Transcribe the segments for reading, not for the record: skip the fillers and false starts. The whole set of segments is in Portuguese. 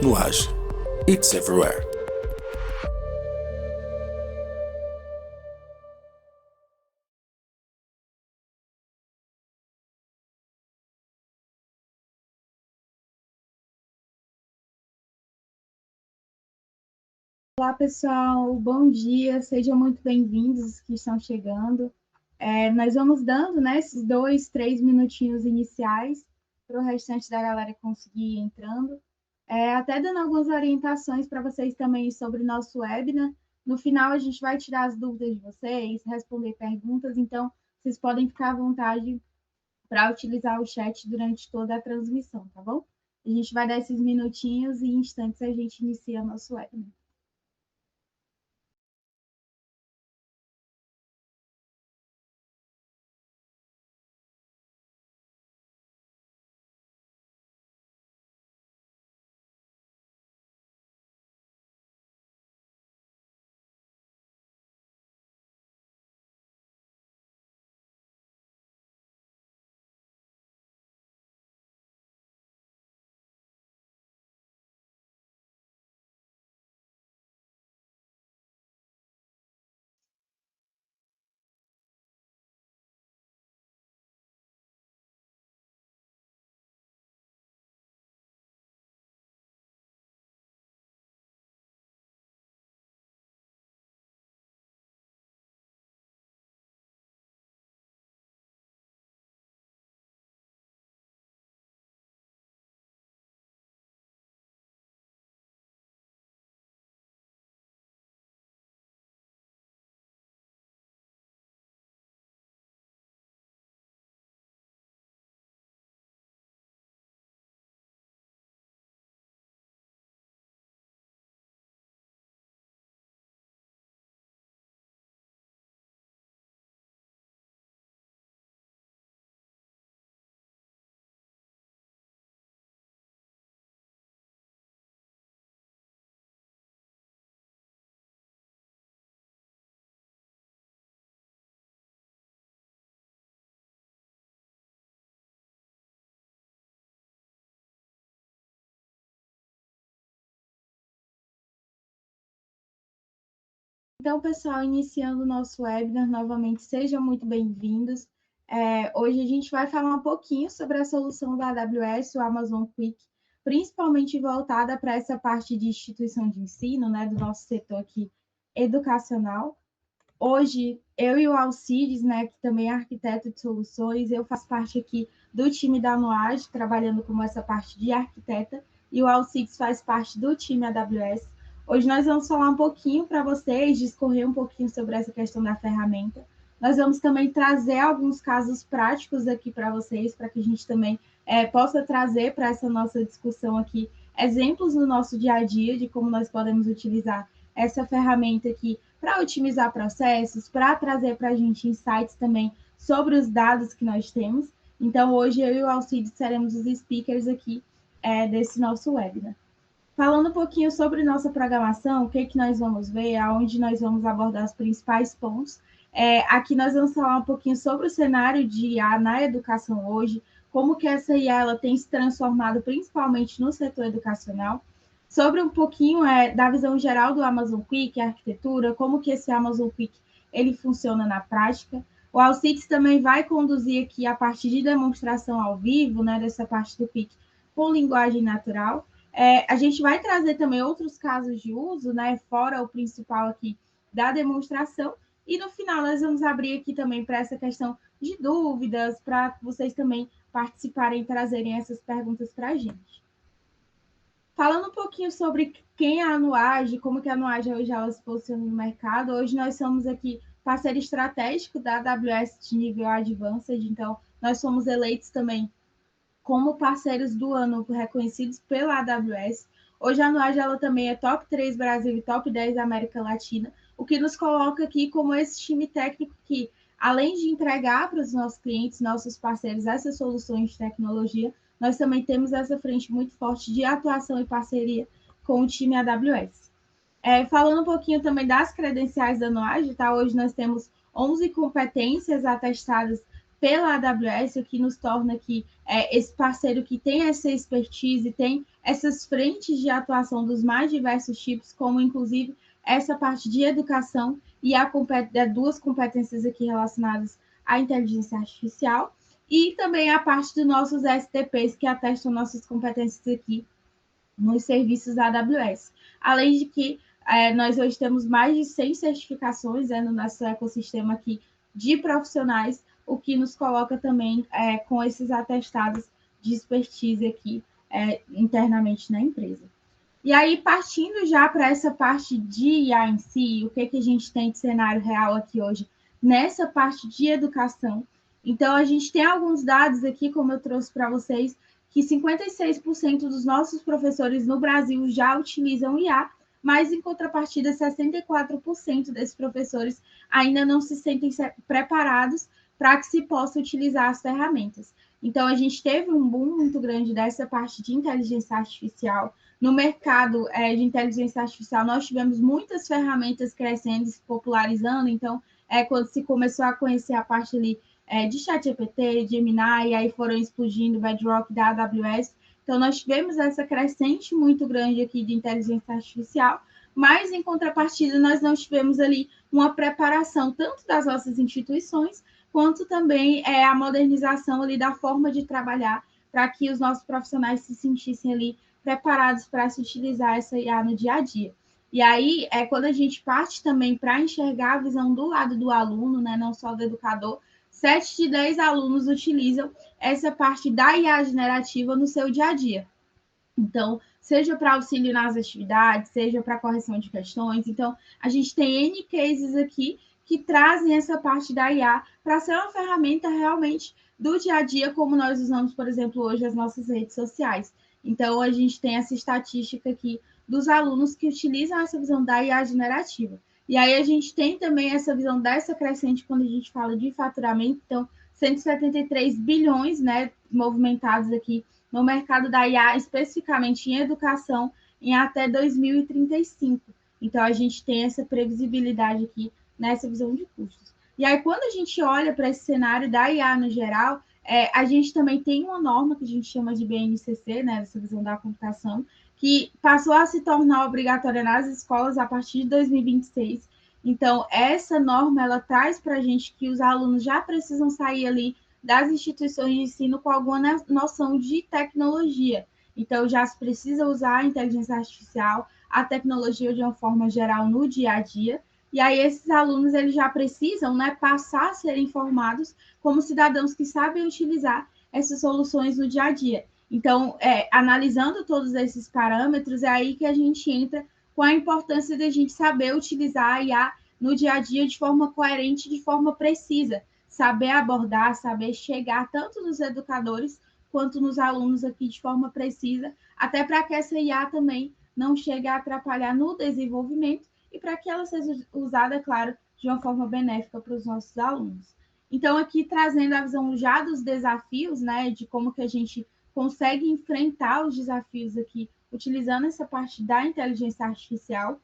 Nuage. It's everywhere. Olá, pessoal. Bom dia. Sejam muito bem-vindos que estão chegando. Nós vamos dando, né, esses 2, 3 minutinhos iniciais para o restante da galera conseguir ir entrando. Até dando algumas orientações para vocês também sobre o nosso webinar. No final, a gente vai tirar as dúvidas de vocês, responder perguntas, então vocês podem ficar à vontade para utilizar o chat durante toda a transmissão, tá bom? A gente vai dar esses minutinhos e em instantes a gente inicia o nosso webinar. Então, pessoal, iniciando o nosso webinar, novamente, sejam muito bem-vindos. Hoje a gente vai falar um pouquinho sobre a solução da AWS, o Amazon Quick, principalmente voltada para essa parte de instituição de ensino, né, do nosso setor aqui educacional. Hoje, eu e o Alcides, né, que também é arquiteto de soluções, eu faço parte aqui do time da Nuage, trabalhando como essa parte de arquiteta, e o Alcides faz parte do time AWS. Hoje nós vamos falar um pouquinho para vocês, discorrer um pouquinho sobre essa questão da ferramenta. Nós vamos também trazer alguns casos práticos aqui para vocês, para que a gente também possa trazer para essa nossa discussão aqui exemplos no nosso dia a dia de como nós podemos utilizar essa ferramenta aqui para otimizar processos, para trazer para a gente insights também sobre os dados que nós temos. Então, hoje eu e o Alcides seremos os speakers aqui desse nosso webinar. Falando um pouquinho sobre nossa programação, o que nós vamos ver, aonde nós vamos abordar os principais pontos. Aqui nós vamos falar um pouquinho sobre o cenário de IA na educação hoje, como que essa IA ela tem se transformado principalmente no setor educacional, sobre um pouquinho da visão geral do Amazon Quick, a arquitetura, como que esse Amazon Quick ele funciona na prática. O Alcides também vai conduzir aqui a parte de demonstração ao vivo, né, dessa parte do Quick com linguagem natural. A gente vai trazer também outros casos de uso, né, fora o principal aqui da demonstração, e no final nós vamos abrir aqui também para essa questão de dúvidas, para vocês também participarem e trazerem essas perguntas para a gente. Falando um pouquinho sobre quem é a Nuage, como que a Nuage hoje ela se posiciona no mercado, hoje nós somos aqui parceiro estratégico da AWS de nível Advanced, então nós somos eleitos também como parceiros do ano reconhecidos pela AWS. Hoje a Nuage ela também é top 3 Brasil e top 10 América Latina, o que nos coloca aqui como esse time técnico que, além de entregar para os nossos clientes, nossos parceiros, essas soluções de tecnologia, nós também temos essa frente muito forte de atuação e parceria com o time AWS. Falando um pouquinho também das credenciais da Nuage, tá? Hoje nós temos 11 competências atestadas pela AWS, o que nos torna aqui esse parceiro que tem essa expertise, tem essas frentes de atuação dos mais diversos tipos, como inclusive essa parte de educação e duas competências aqui relacionadas à inteligência artificial, e também a parte dos nossos STPs, que atestam nossas competências aqui nos serviços da AWS. Além de que nós hoje temos mais de 100 certificações no nosso ecossistema aqui de profissionais, o que nos coloca também com esses atestados de expertise aqui internamente na empresa. E aí, partindo já para essa parte de IA em si, o que a gente tem de cenário real aqui hoje nessa parte de educação. Então, a gente tem alguns dados aqui, como eu trouxe para vocês, que 56% dos nossos professores no Brasil já utilizam IA, mas, em contrapartida, 64% desses professores ainda não se sentem preparados para que se possa utilizar as ferramentas. Então, a gente teve um boom muito grande dessa parte de inteligência artificial. No mercado de inteligência artificial, nós tivemos muitas ferramentas crescendo e se popularizando. Então, quando se começou a conhecer a parte ali de ChatGPT, Gemini, e aí foram explodindo o Bedrock da AWS. Então, nós tivemos essa crescente muito grande aqui de inteligência artificial, mas, em contrapartida, nós não tivemos ali uma preparação tanto das nossas instituições, quanto também a modernização ali da forma de trabalhar para que os nossos profissionais se sentissem ali preparados para se utilizar essa IA no dia a dia. E aí, quando a gente parte também para enxergar a visão do lado do aluno, né, não só do educador, 7 de 10 alunos utilizam essa parte da IA generativa no seu dia a dia. Então, seja para auxílio nas atividades, seja para correção de questões. Então, a gente tem N cases aqui que trazem essa parte da IA para ser uma ferramenta realmente do dia a dia, como nós usamos, por exemplo, hoje as nossas redes sociais. Então, a gente tem essa estatística aqui dos alunos que utilizam essa visão da IA generativa. E aí a gente tem também essa visão dessa crescente quando a gente fala de faturamento. Então, 173 bilhões, né, movimentados aqui no mercado da IA, especificamente em educação, em até 2035. Então, a gente tem essa previsibilidade aqui nessa visão de custos. E aí, quando a gente olha para esse cenário da IA no geral, a gente também tem uma norma que a gente chama de BNCC, né, essa visão da computação, que passou a se tornar obrigatória nas escolas a partir de 2026. Então, essa norma, ela traz para a gente que os alunos já precisam sair ali das instituições de ensino com alguma noção de tecnologia. Então, já se precisa usar a inteligência artificial, a tecnologia de uma forma geral no dia a dia, e aí esses alunos eles já precisam, né, passar a ser informados como cidadãos que sabem utilizar essas soluções no dia a dia. Então, analisando todos esses parâmetros, é aí que a gente entra com a importância de a gente saber utilizar a IA no dia a dia de forma coerente, de forma precisa, saber abordar, saber chegar tanto nos educadores quanto nos alunos aqui de forma precisa, até para que essa IA também não chegue a atrapalhar no desenvolvimento e para que ela seja usada, claro, de uma forma benéfica para os nossos alunos. Então, aqui trazendo a visão já dos desafios, né, de como que a gente consegue enfrentar os desafios aqui, utilizando essa parte da inteligência artificial.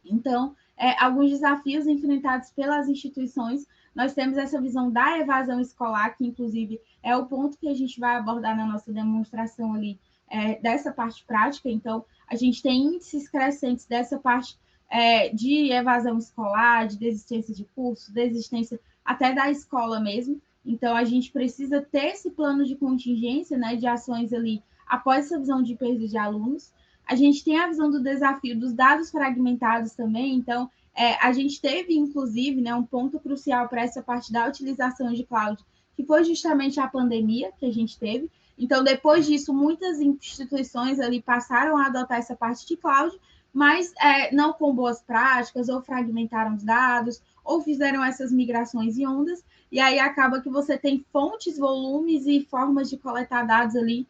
Então, alguns desafios enfrentados pelas instituições, nós temos essa visão da evasão escolar, que inclusive é o ponto que a gente vai abordar na nossa demonstração ali, dessa parte prática. Então, a gente tem índices crescentes dessa parte de evasão escolar, de desistência de curso, desistência até da escola mesmo. Então, a gente precisa ter esse plano de contingência, né, de ações ali após essa visão de perda de alunos. A gente tem a visão do desafio dos dados fragmentados também. Então, a gente teve, inclusive, né, um ponto crucial para essa parte da utilização de cloud, que foi justamente a pandemia que a gente teve. Então, depois disso, muitas instituições ali passaram a adotar essa parte de cloud, mas não com boas práticas, ou fragmentaram os dados, ou fizeram essas migrações em ondas, e aí acaba que você tem fontes, volumes e formas de coletar dados ali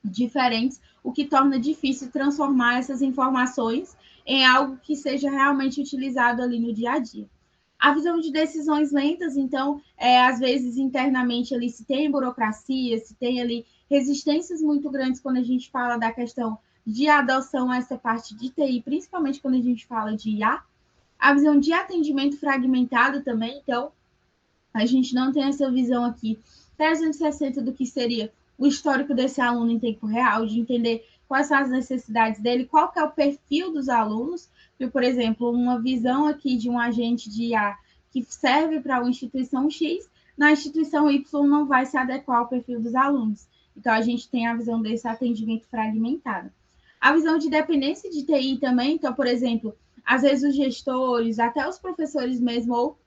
diferentes, o que torna difícil transformar essas informações em algo que seja realmente utilizado ali no dia a dia. A visão de decisões lentas, então, às vezes internamente ali se tem burocracia, se tem ali resistências muito grandes quando a gente fala da questão de adoção a essa parte de TI, principalmente quando a gente fala de IA. A visão de atendimento fragmentado também, então, A gente não tem essa visão aqui 360 do que seria o histórico desse aluno em tempo real, de entender quais são as necessidades dele, qual que é o perfil dos alunos, e, por exemplo, uma visão aqui de um agente de IA que serve para uma instituição X, na instituição Y não vai se adequar ao perfil dos alunos. Então, a gente tem a visão desse atendimento fragmentado. A visão de dependência de TI também, então, por exemplo, às vezes os gestores, até os professores mesmo, ou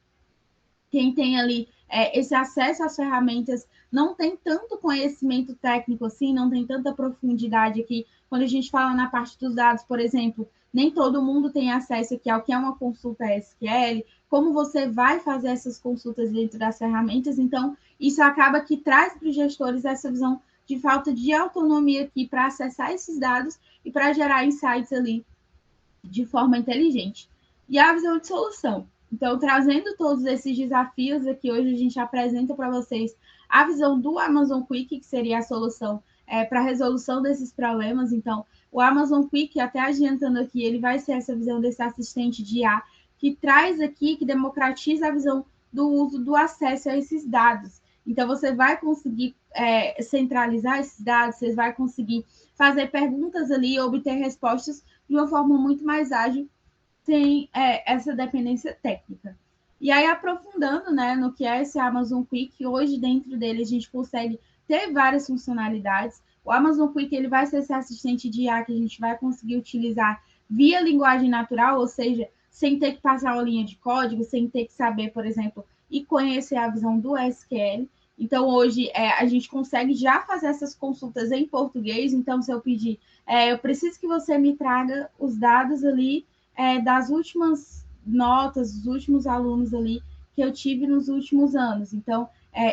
quem tem ali esse acesso às ferramentas, não tem tanto conhecimento técnico assim, não tem tanta profundidade aqui. Quando a gente fala na parte dos dados, por exemplo, nem todo mundo tem acesso aqui ao que é uma consulta SQL, como você vai fazer essas consultas dentro das ferramentas. Então, isso acaba que traz para os gestores essa visão de falta de autonomia aqui para acessar esses dados e para gerar insights ali de forma inteligente. E a visão de solução. Então, trazendo todos esses desafios aqui, hoje a gente apresenta para vocês a visão do Amazon Quick, que seria a solução para a resolução desses problemas. Então, o Amazon Quick, até adiantando aqui, ele vai ser essa visão desse assistente de IA, que traz aqui, que democratiza a visão do uso, do acesso a esses dados. Então, você vai conseguir centralizar esses dados, você vai conseguir fazer perguntas ali, obter respostas de uma forma muito mais ágil, sem essa dependência técnica. E aí, aprofundando no que é esse Amazon Quick, hoje dentro dele a gente consegue ter várias funcionalidades. O Amazon Quick ele vai ser esse assistente de IA que a gente vai conseguir utilizar via linguagem natural, ou seja, sem ter que passar uma linha de código, sem ter que saber, por exemplo, e conhecer a visão do SQL. Então, hoje, a gente consegue já fazer essas consultas em português. Então, se eu pedir, eu preciso que você me traga os dados ali das últimas notas, dos últimos alunos ali que eu tive nos últimos anos. Então,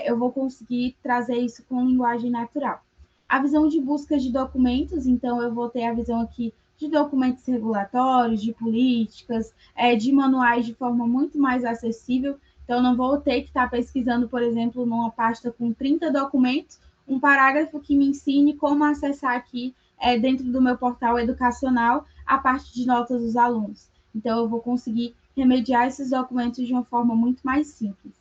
eu vou conseguir trazer isso com linguagem natural. A visão de busca de documentos, então, eu vou ter a visão aqui de documentos regulatórios, de políticas, de manuais de forma muito mais acessível. Então, não vou ter que estar pesquisando, por exemplo, numa pasta com 30 documentos, um parágrafo que me ensine como acessar aqui dentro do meu portal educacional a parte de notas dos alunos. Então, eu vou conseguir remediar esses documentos de uma forma muito mais simples.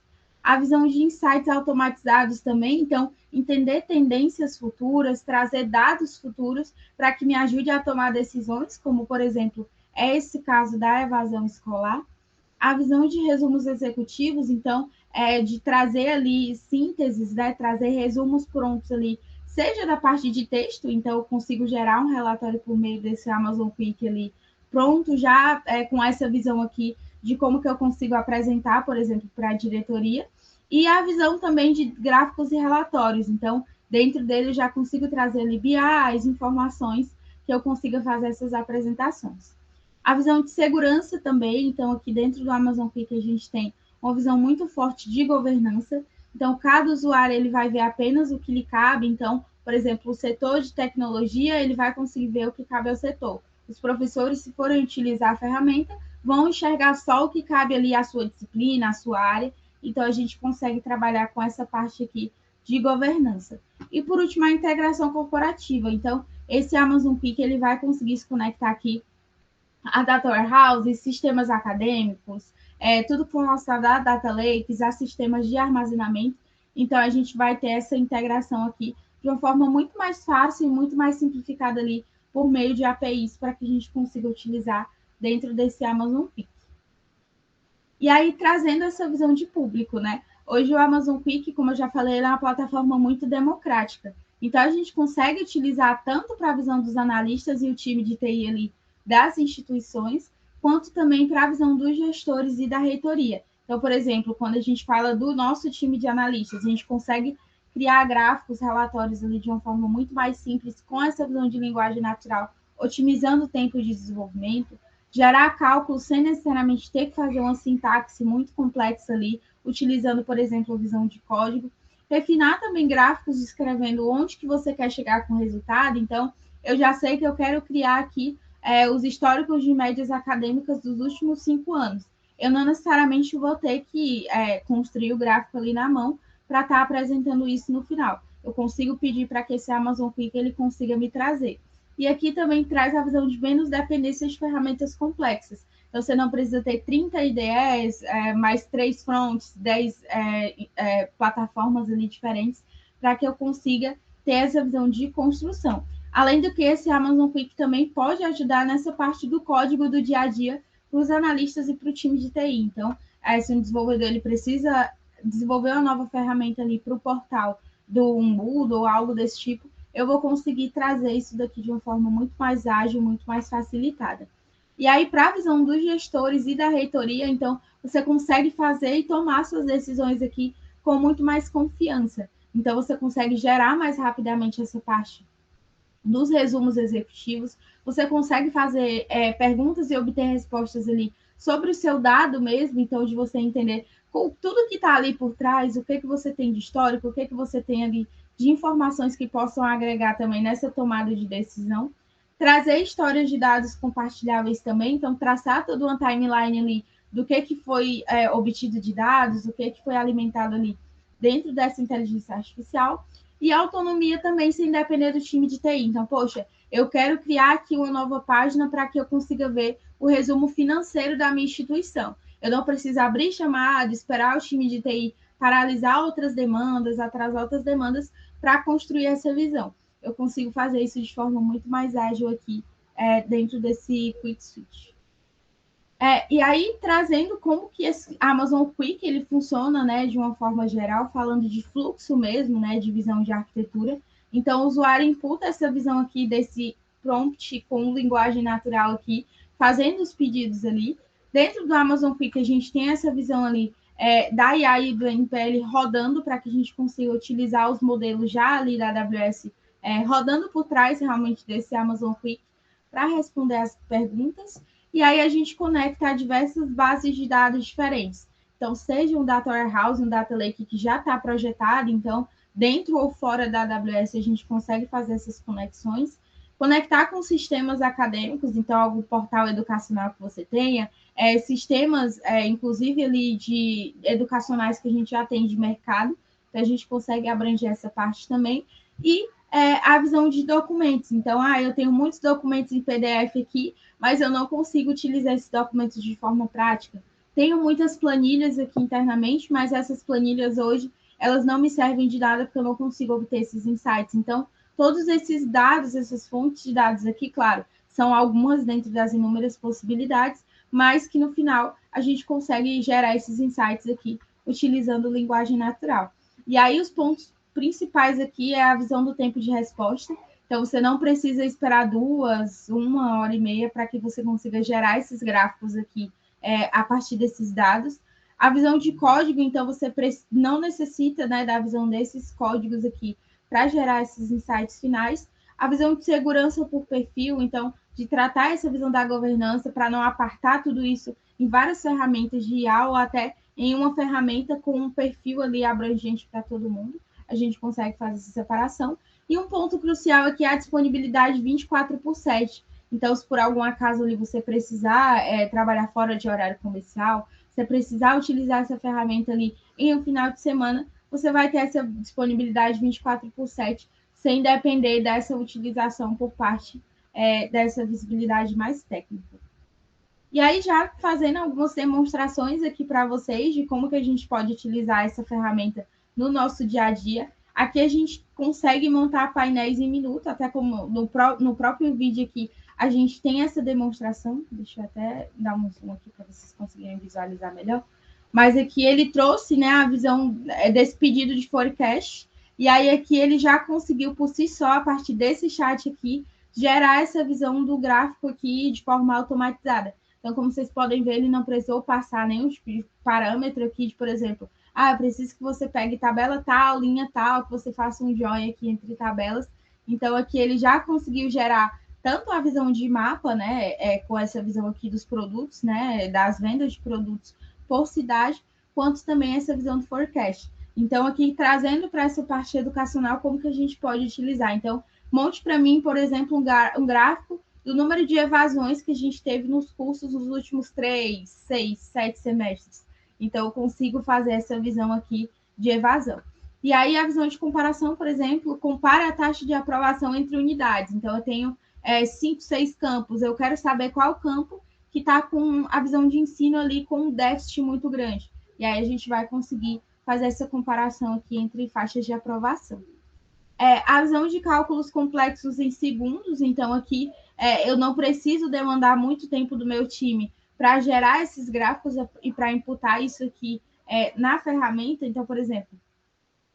A visão de insights automatizados também, então, entender tendências futuras, trazer dados futuros para que me ajude a tomar decisões, como, por exemplo, é esse caso da evasão escolar. A visão de resumos executivos, então, de trazer ali sínteses, trazer resumos prontos ali, seja da parte de texto, então eu consigo gerar um relatório por meio desse Amazon Quick ali, pronto, já com essa visão aqui de como que eu consigo apresentar, por exemplo, para a diretoria, e a visão também de gráficos e relatórios. Então, dentro dele eu já consigo trazer ali BIs, informações que eu consiga fazer essas apresentações. A visão de segurança também, então aqui dentro do Amazon Quick a gente tem uma visão muito forte de governança. Então, cada usuário ele vai ver apenas o que lhe cabe. Então, por exemplo, o setor de tecnologia, ele vai conseguir ver o que cabe ao setor. Os professores, se forem utilizar a ferramenta, vão enxergar só o que cabe ali à sua disciplina, à sua área. Então, a gente consegue trabalhar com essa parte aqui de governança. E, por último, a integração corporativa. Então, esse Amazon Quick, ele vai conseguir se conectar aqui a Data Warehouse, sistemas acadêmicos, tudo que for relacionado a Data Lakes, a sistemas de armazenamento. Então, a gente vai ter essa integração aqui de uma forma muito mais fácil e muito mais simplificada ali por meio de APIs para que a gente consiga utilizar dentro desse Amazon Quick. E aí, trazendo essa visão de público, Hoje o Amazon Quick, como eu já falei, é uma plataforma muito democrática. Então, a gente consegue utilizar tanto para a visão dos analistas e o time de TI ali das instituições, quanto também para a visão dos gestores e da reitoria. Então, por exemplo, quando a gente fala do nosso time de analistas, a gente consegue criar gráficos, relatórios ali de uma forma muito mais simples, com essa visão de linguagem natural, otimizando o tempo de desenvolvimento, gerar cálculos sem necessariamente ter que fazer uma sintaxe muito complexa ali, utilizando, por exemplo, a visão de código. Refinar também gráficos, escrevendo onde que você quer chegar com o resultado. Então, eu já sei que eu quero criar aqui os históricos de médias acadêmicas dos últimos 5 anos. Eu não necessariamente vou ter que construir o gráfico ali na mão para estar apresentando isso no final. Eu consigo pedir para que esse Amazon Quick ele consiga me trazer. E aqui também traz a visão de menos dependência de ferramentas complexas. Então, você não precisa ter 30 IDEs, mais 3 fronts, 10 plataformas ali diferentes, para que eu consiga ter essa visão de construção. Além do que, esse Amazon Quick também pode ajudar nessa parte do código do dia a dia para os analistas e para o time de TI. Então, se um desenvolvedor ele precisa desenvolver uma nova ferramenta ali para o portal do Moodle ou algo desse tipo, eu vou conseguir trazer isso daqui de uma forma muito mais ágil, muito mais facilitada. E aí, para a visão dos gestores e da reitoria, então, você consegue fazer e tomar suas decisões aqui com muito mais confiança. Então, você consegue gerar mais rapidamente essa parte dos resumos executivos, você consegue fazer perguntas e obter respostas ali sobre o seu dado mesmo, então, de você entender tudo que está ali por trás, o que você tem de histórico, o que você tem ali de informações que possam agregar também nessa tomada de decisão. Trazer histórias de dados compartilháveis também, então traçar toda uma timeline ali do que foi obtido de dados, o que foi alimentado ali dentro dessa inteligência artificial, e autonomia também sem depender do time de TI. Então, poxa, eu quero criar aqui uma nova página para que eu consiga ver o resumo financeiro da minha instituição. Eu não preciso abrir chamada, esperar o time de TI paralisar outras demandas, atrasar outras demandas para construir essa visão. Eu consigo fazer isso de forma muito mais ágil aqui dentro desse Quick Switch. E aí, trazendo como que esse Amazon Quick ele funciona, né, de uma forma geral, falando de fluxo mesmo, né, de visão de arquitetura. Então, o usuário imputa essa visão aqui desse prompt com linguagem natural aqui, fazendo os pedidos ali. Dentro do Amazon Quick, a gente tem essa visão ali da IA e do NPL rodando para que a gente consiga utilizar os modelos já ali da AWS, rodando por trás realmente desse Amazon Quick para responder as perguntas. E aí a gente conecta a diversas bases de dados diferentes. Então, seja um Data Warehouse, um Data Lake que já está projetado, então, dentro ou fora da AWS, a gente consegue fazer essas conexões. Conectar com sistemas acadêmicos, então, algum portal educacional que você tenha, sistemas, inclusive, ali de educacionais que a gente já tem de mercado, então a gente consegue abranger essa parte também. E a visão de documentos. Então, eu tenho muitos documentos em PDF aqui, mas eu não consigo utilizar esses documentos de forma prática. Tenho muitas planilhas aqui internamente, mas essas planilhas hoje, elas não me servem de nada porque eu não consigo obter esses insights. Então, todos esses dados, essas fontes de dados aqui, claro, são algumas dentro das inúmeras possibilidades, mas que no final a gente consegue gerar esses insights aqui utilizando linguagem natural. E aí os pontos principais aqui é a visão do tempo de resposta. Então, você não precisa esperar 1 hora e meia para que você consiga gerar esses gráficos aqui a partir desses dados. A visão de código, então, você não necessita, né, da visão desses códigos aqui para gerar esses insights finais. A visão de segurança por perfil, então, de tratar essa visão da governança para não apartar tudo isso em várias ferramentas de IA ou até em uma ferramenta com um perfil ali abrangente para todo mundo. A gente consegue fazer essa separação. E um ponto crucial aqui é a disponibilidade 24/7. Então, se por algum acaso ali você precisar trabalhar fora de horário comercial, você precisar utilizar essa ferramenta ali em um final de semana, você vai ter essa disponibilidade 24/7, sem depender dessa utilização por parte dessa visibilidade mais técnica. E aí, já fazendo algumas demonstrações aqui para vocês de como que a gente pode utilizar essa ferramenta no nosso dia a dia. Aqui a gente consegue montar painéis em minuto, até como no próprio vídeo aqui a gente tem essa demonstração. Deixa eu até dar um zoom aqui para vocês conseguirem visualizar melhor. Mas aqui ele trouxe, né, a visão desse pedido de forecast. E aí aqui ele já conseguiu por si só, a partir desse chat aqui, gerar essa visão do gráfico aqui de forma automatizada. Então, como vocês podem ver, ele não precisou passar nenhum tipo de parâmetro aqui, de, por exemplo, eu preciso que você pegue tabela tal, linha tal, que você faça um join aqui entre tabelas. Então, aqui ele já conseguiu gerar tanto a visão de mapa, né, com essa visão aqui dos produtos, né, das vendas de produtos por cidade, quanto também essa visão do forecast. Então, aqui trazendo para essa parte educacional como que a gente pode utilizar. Então, monte para mim, por exemplo, um gráfico do número de evasões que a gente teve nos cursos nos últimos 3, 6, 7 semestres. Então, eu consigo fazer essa visão aqui de evasão. E aí, a visão de comparação, por exemplo, compara a taxa de aprovação entre unidades. Então, eu tenho 5, 6 campos. Eu quero saber qual campo que está com a visão de ensino ali com um déficit muito grande. E aí a gente vai conseguir fazer essa comparação aqui entre faixas de aprovação. A visão de cálculos complexos em segundos, então aqui eu não preciso demandar muito tempo do meu time para gerar esses gráficos e para imputar isso aqui na ferramenta. Então, por exemplo,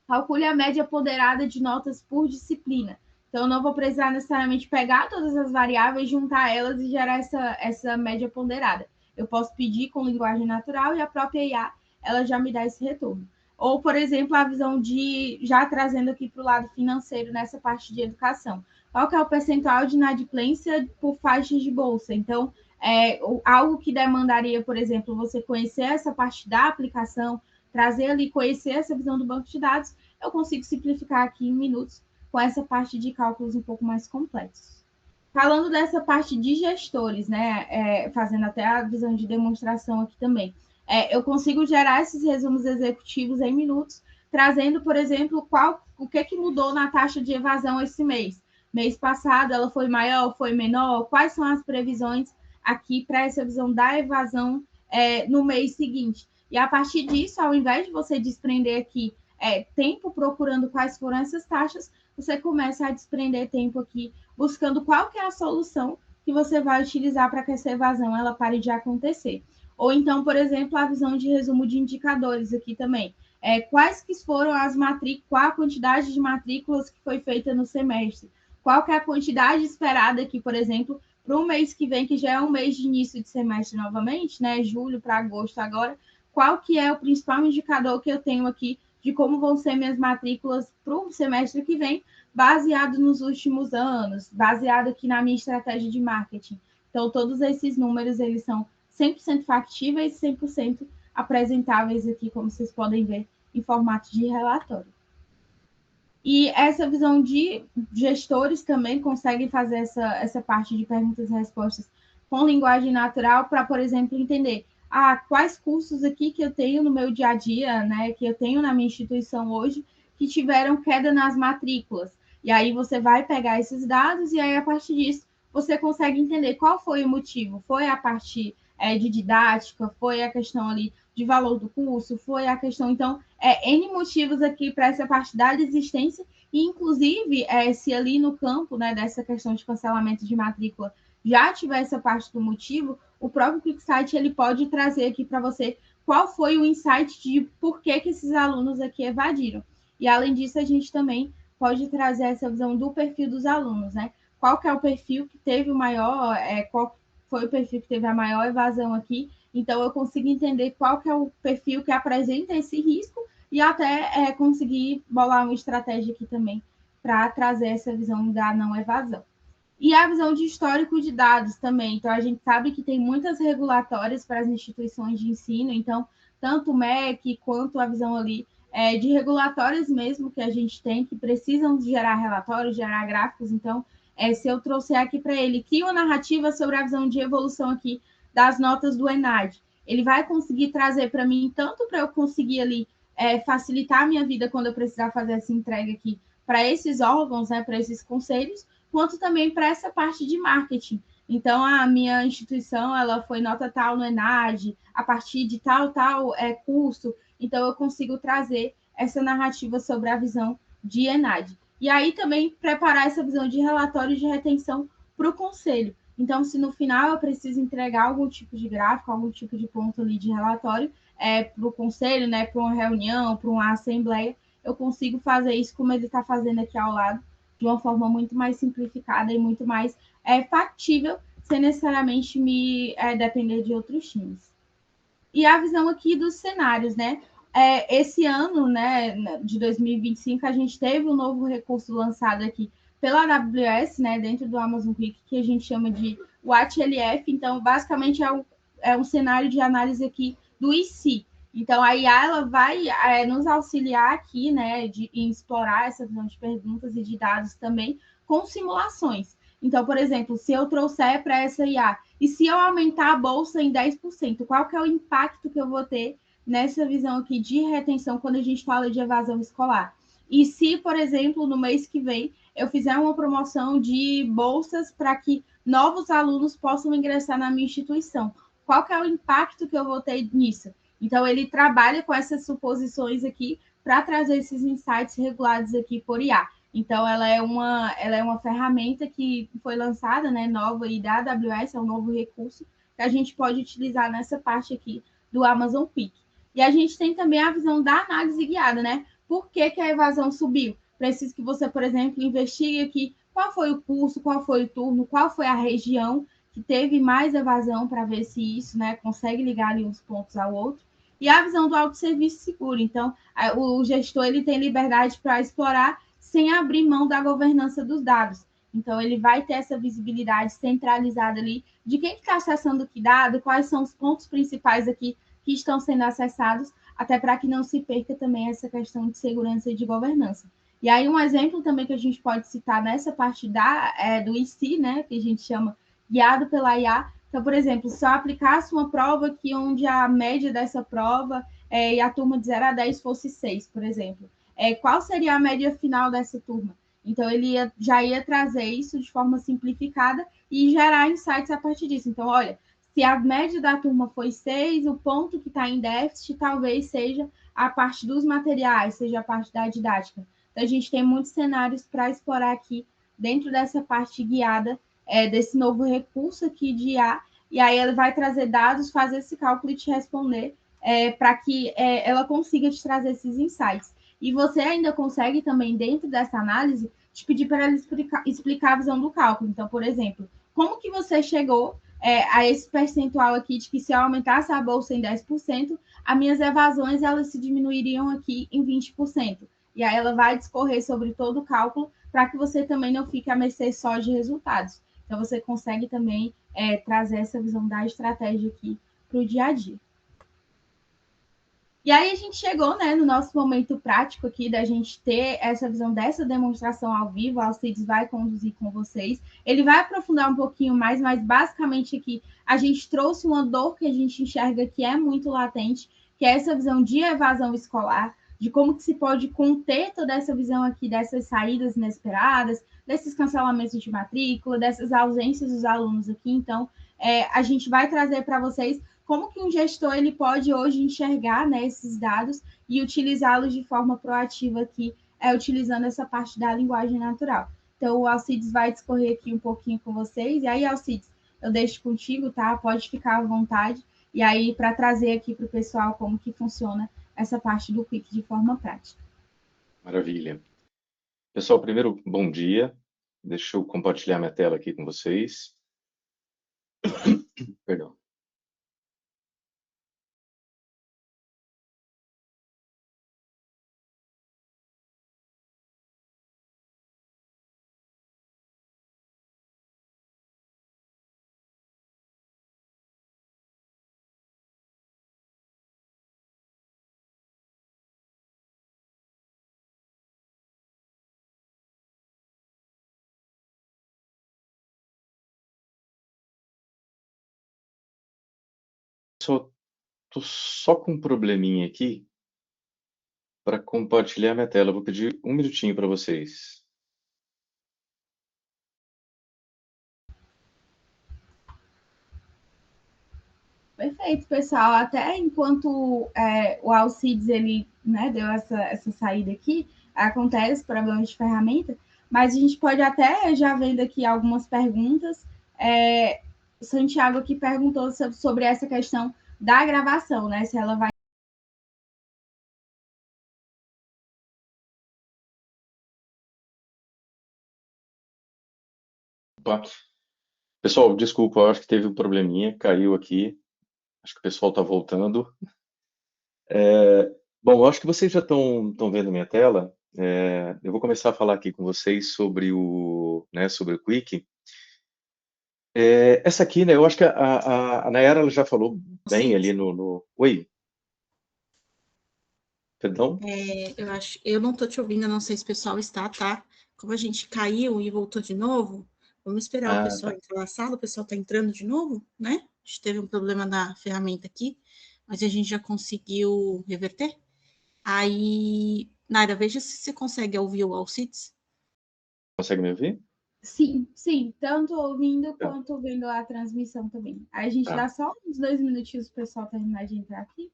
calcule a média ponderada de notas por disciplina. Então, eu não vou precisar necessariamente pegar todas as variáveis, juntar elas e gerar essa média ponderada. Eu posso pedir com linguagem natural e a própria IA ela já me dá esse retorno. Ou, por exemplo, a visão de, já trazendo aqui para o lado financeiro, nessa parte de educação. Qual que é o percentual de inadimplência por faixas de bolsa? Então, algo que demandaria, por exemplo, você conhecer essa parte da aplicação, trazer ali, conhecer essa visão do banco de dados, eu consigo simplificar aqui em minutos com essa parte de cálculos um pouco mais complexos. Falando dessa parte de gestores, né, fazendo até a visão de demonstração aqui também, eu consigo gerar esses resumos executivos em minutos, trazendo, por exemplo, o que mudou na taxa de evasão esse mês. Mês passado ela foi maior, foi menor? Quais são as previsões aqui para essa visão da evasão no mês seguinte? E a partir disso, ao invés de você desprender aqui tempo procurando quais foram essas taxas, você começa a desprender tempo aqui buscando qual que é a solução que você vai utilizar para que essa evasão ela pare de acontecer. Ou então, por exemplo, a visão de resumo de indicadores aqui também. Quais que foram as matrículas, qual a quantidade de matrículas que foi feita no semestre? Qual que é a quantidade esperada aqui, por exemplo, para o mês que vem, que já é um mês de início de semestre novamente, né? Julho para agosto agora. Qual que é o principal indicador que eu tenho aqui de como vão ser minhas matrículas para o semestre que vem, baseado nos últimos anos, baseado aqui na minha estratégia de marketing. Então, todos esses números, eles são 100% factíveis, 100% apresentáveis aqui, como vocês podem ver, em formato de relatório. E essa visão de gestores também conseguem fazer essa parte de perguntas e respostas com linguagem natural para, por exemplo, entender quais cursos aqui que eu tenho no meu dia a dia, né, que eu tenho na minha instituição hoje, que tiveram queda nas matrículas. E aí você vai pegar esses dados e aí, a partir disso, você consegue entender qual foi o motivo. Foi a parte de didática, foi a questão ali de valor do curso, foi a questão, então, N motivos aqui para essa parte da desistência, e inclusive, se ali no campo, né, dessa questão de cancelamento de matrícula já tiver essa parte do motivo, o próprio QuickSight ele pode trazer aqui para você qual foi o insight de por que esses alunos aqui evadiram. E, além disso, a gente também pode trazer essa visão do perfil dos alunos, né? Qual que é o perfil que teve o maior, qual foi o perfil que teve a maior evasão aqui. Então, eu consigo entender qual que é o perfil que apresenta esse risco e até conseguir bolar uma estratégia aqui também para trazer essa visão da não evasão. E a visão de histórico de dados também. Então, a gente sabe que tem muitas regulatórias para as instituições de ensino, então, tanto o MEC quanto a visão ali de regulatórias mesmo que a gente tem, que precisam gerar relatórios, gerar gráficos. Então, se eu trouxer aqui para ele, cria uma narrativa sobre a visão de evolução aqui das notas do ENAD, ele vai conseguir trazer para mim, tanto para eu conseguir ali facilitar a minha vida quando eu precisar fazer essa entrega aqui para esses órgãos, né, para esses conselhos, quanto também para essa parte de marketing. Então, a minha instituição ela foi nota tal no ENAD, a partir de tal curso, então eu consigo trazer essa narrativa sobre a visão de ENAD. E aí também preparar essa visão de relatório de retenção para o conselho. Então, se no final eu preciso entregar algum tipo de gráfico, algum tipo de ponto ali de relatório para o conselho, né, para uma reunião, para uma assembleia, eu consigo fazer isso como ele está fazendo aqui ao lado, de uma forma muito mais simplificada e muito mais factível, sem necessariamente me depender de outros times. E a visão aqui dos cenários, né? Esse ano, né, de 2025, a gente teve um novo recurso lançado aqui pela AWS, né, dentro do Amazon Quick, que a gente chama de WatchLF. Então, basicamente, é um cenário de análise aqui do IC. Então, a IA ela vai nos auxiliar aqui, né, em explorar essa visão de perguntas e de dados também com simulações. Então, por exemplo, se eu trouxer para essa IA e se eu aumentar a bolsa em 10%, qual que é o impacto que eu vou ter nessa visão aqui de retenção quando a gente fala de evasão escolar? E se, por exemplo, no mês que vem, eu fizer uma promoção de bolsas para que novos alunos possam ingressar na minha instituição, qual que é o impacto que eu vou ter nisso? Então, ele trabalha com essas suposições aqui para trazer esses insights regulados aqui por IA. Então, ela é uma ferramenta que foi lançada, né, nova aí da AWS, é um novo recurso que a gente pode utilizar nessa parte aqui do Amazon Quick. E a gente tem também a visão da análise guiada, né? Por que, que a evasão subiu? Preciso que você, por exemplo, investigue aqui qual foi o curso, qual foi o turno, qual foi a região que teve mais evasão para ver se isso, né, consegue ligar ali uns pontos ao outro. E a visão do autosserviço seguro. Então, o gestor ele tem liberdade para explorar sem abrir mão da governança dos dados. Então, ele vai ter essa visibilidade centralizada ali de quem está acessando que dado, quais são os pontos principais aqui que estão sendo acessados, até para que não se perca também essa questão de segurança e de governança. E aí, um exemplo também que a gente pode citar nessa parte do IC, né, que a gente chama guiado pela IA. Então, por exemplo, se eu aplicasse uma prova aqui onde a média dessa prova e a turma de 0 a 10 fosse 6, por exemplo, qual seria a média final dessa turma? Então, ele já ia trazer isso de forma simplificada e gerar insights a partir disso. Então, olha, se a média da turma foi 6, o ponto que está em déficit talvez seja a parte dos materiais, seja a parte da didática. Então, a gente tem muitos cenários para explorar aqui dentro dessa parte guiada desse novo recurso aqui de IA, e aí ele vai trazer dados, fazer esse cálculo e te responder para que ela consiga te trazer esses insights. E você ainda consegue também, dentro dessa análise, te pedir para ela explicar a visão do cálculo. Então, por exemplo, como que você chegou a esse percentual aqui de que se eu aumentasse a bolsa em 10%, as minhas evasões elas se diminuiriam aqui em 20%. E aí ela vai discorrer sobre todo o cálculo para que você também não fique à mercê só de resultados. Então, você consegue também trazer essa visão da estratégia aqui para o dia a dia. E aí a gente chegou, né, no nosso momento prático aqui da gente ter essa visão dessa demonstração ao vivo. O Alcides vai conduzir com vocês. Ele vai aprofundar um pouquinho mais, mas basicamente aqui a gente trouxe uma dor que a gente enxerga que é muito latente, que é essa visão de evasão escolar, de como que se pode conter toda essa visão aqui dessas saídas inesperadas, desses cancelamentos de matrícula, dessas ausências dos alunos aqui. Então, a gente vai trazer para vocês como que um gestor ele pode hoje enxergar, né, esses dados e utilizá-los de forma proativa aqui, utilizando essa parte da linguagem natural. Então, o Alcides vai discorrer aqui um pouquinho com vocês. E aí, Alcides, eu deixo contigo, tá? Pode ficar à vontade. E aí, para trazer aqui para o pessoal como que funciona essa parte do Quick de forma prática. Maravilha. Pessoal, primeiro, bom dia. Deixa eu compartilhar minha tela aqui com vocês. Perdão. Estou só com um probleminha aqui para compartilhar minha tela. Vou pedir um minutinho para vocês. Perfeito, pessoal. Até enquanto o Alcides ele, né, deu essa saída aqui, acontece problemas de ferramenta, mas a gente pode até já vendo aqui algumas perguntas. O Santiago aqui perguntou sobre essa questão da gravação, né? Se ela vai. Opa. Pessoal, desculpa, eu acho que teve um probleminha, caiu aqui. Acho que o pessoal está voltando. Bom, eu acho que vocês já estão vendo minha tela. Eu vou começar a falar aqui com vocês sobre sobre o Quick. Essa aqui, né, eu acho que a Nayara ela já falou bem ali no... Oi, perdão? Eu não estou te ouvindo, eu não sei se o pessoal está, tá? Como a gente caiu e voltou de novo, vamos esperar o pessoal Tá. entrar na sala, o pessoal está entrando de novo, né? A gente teve um problema na ferramenta aqui, mas a gente já conseguiu reverter. Aí, Naira, veja se você consegue ouvir o Alcides. Consegue me ouvir? Sim, sim, tanto ouvindo Tá, quanto vendo a transmissão também. Aí a gente tá. dá só uns 2 minutinhos para o pessoal terminar de entrar aqui.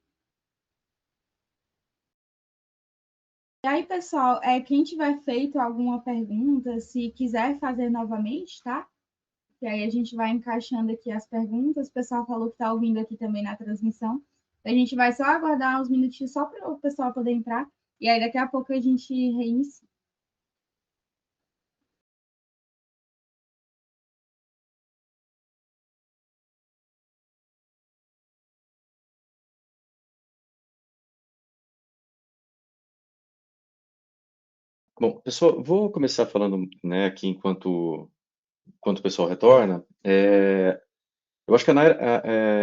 E aí, pessoal, quem tiver feito alguma pergunta, se quiser fazer novamente, tá? E aí a gente vai encaixando aqui as perguntas. O pessoal falou que está ouvindo aqui também na transmissão. A gente vai só aguardar uns minutinhos só para o pessoal poder entrar. E aí daqui a pouco a gente reinicia. Bom, pessoal, vou começar falando, né, aqui enquanto o pessoal retorna. Eu acho que a Naira,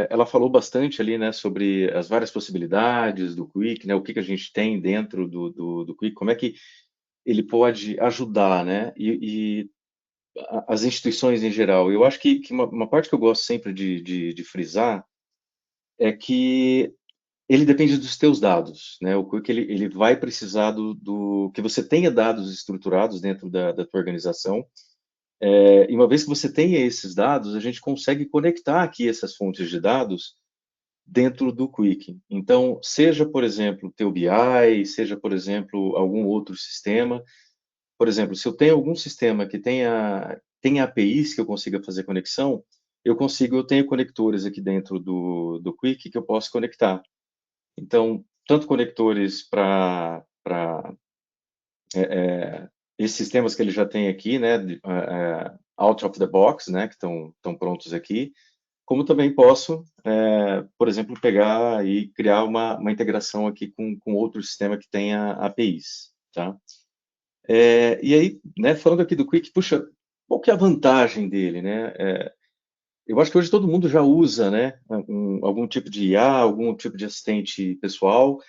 ela falou bastante ali, né, sobre as várias possibilidades do Quick, né, o que que a gente tem dentro do Quick, como é que ele pode ajudar, né, e as instituições em geral. Eu acho que uma parte que eu gosto sempre de frisar é que ele depende dos teus dados, né? O Quick ele vai precisar do que você tenha dados estruturados dentro da tua organização. E uma vez que você tenha esses dados, a gente consegue conectar aqui essas fontes de dados dentro do Quick. Então, seja, por exemplo, o teu BI, seja, por exemplo, algum outro sistema. Por exemplo, se eu tenho algum sistema que tenha APIs que eu consiga fazer conexão, eu tenho conectores aqui dentro do Quick que eu posso conectar. Então, tanto conectores para esses sistemas que ele já tem aqui, né, out of the box, né, que estão prontos aqui, como também posso, por exemplo, pegar e criar uma integração aqui com outro sistema que tenha APIs, tá? E aí, né, falando aqui do Quick, puxa, qual que é a vantagem dele, né? Eu acho que hoje todo mundo já usa, né, algum tipo de IA, algum tipo de assistente pessoal,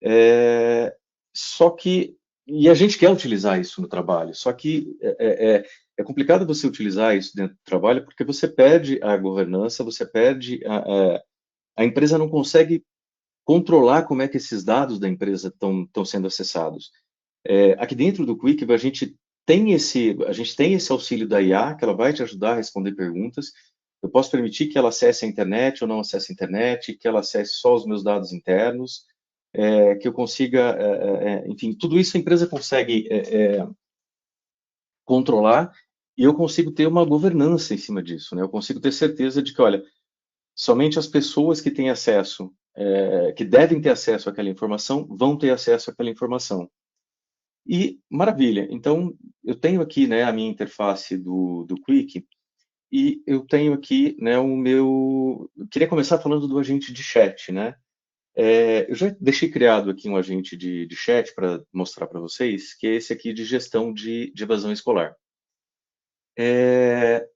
é, só que, e a gente quer utilizar isso no trabalho, só que é complicado você utilizar isso dentro do trabalho porque você perde a governança, você perde, a empresa não consegue controlar como é que esses dados da empresa estão sendo acessados. Aqui dentro do Quick, a gente tem esse auxílio da IA, que ela vai te ajudar a responder perguntas. Eu posso permitir que ela acesse a internet ou não acesse a internet, que ela acesse só os meus dados internos, que eu consiga, enfim, tudo isso a empresa consegue controlar e eu consigo ter uma governança em cima disso, né? Eu consigo ter certeza de que, olha, somente as pessoas que têm acesso, que devem ter acesso àquela informação, vão ter acesso àquela informação. E maravilha. Então, eu tenho aqui, né, a minha interface do Quick e eu tenho aqui, né, o meu. Eu queria começar falando do agente de chat, né? Eu já deixei criado aqui um agente de chat para mostrar para vocês, que é esse aqui de gestão de evasão escolar.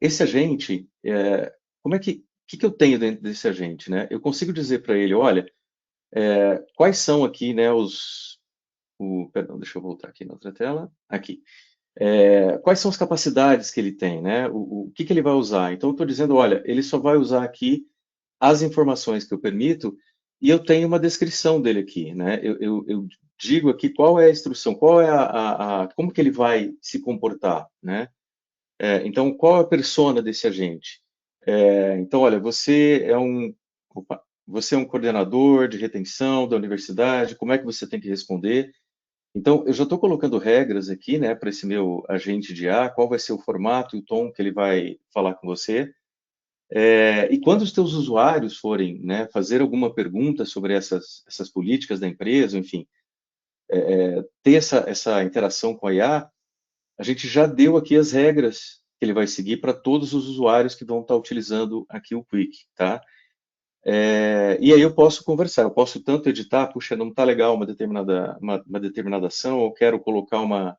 Esse agente, como é que eu tenho dentro desse agente, né? Eu consigo dizer para ele, olha, quais são aqui, né, perdão, deixa eu voltar aqui na outra tela. Aqui. Quais são as capacidades que ele tem, né? O que ele vai usar? Então, eu estou dizendo, olha, ele só vai usar aqui as informações que eu permito e eu tenho uma descrição dele aqui, né? Eu digo aqui qual é a instrução, qual é como que ele vai se comportar, né? Então, qual é a persona desse agente? Então, olha, você é um coordenador de retenção da universidade, como é que você tem que responder? Então, eu já estou colocando regras aqui, né, para esse meu agente de IA, qual vai ser o formato e o tom que ele vai falar com você. E quando os teus usuários forem, né, fazer alguma pergunta sobre essas políticas da empresa, enfim, ter essa interação com a IA, a gente já deu aqui as regras que ele vai seguir para todos os usuários que vão estar utilizando aqui o Quick, tá? E aí eu posso conversar, eu posso tanto editar, puxa, não está legal uma determinada ação, eu quero colocar uma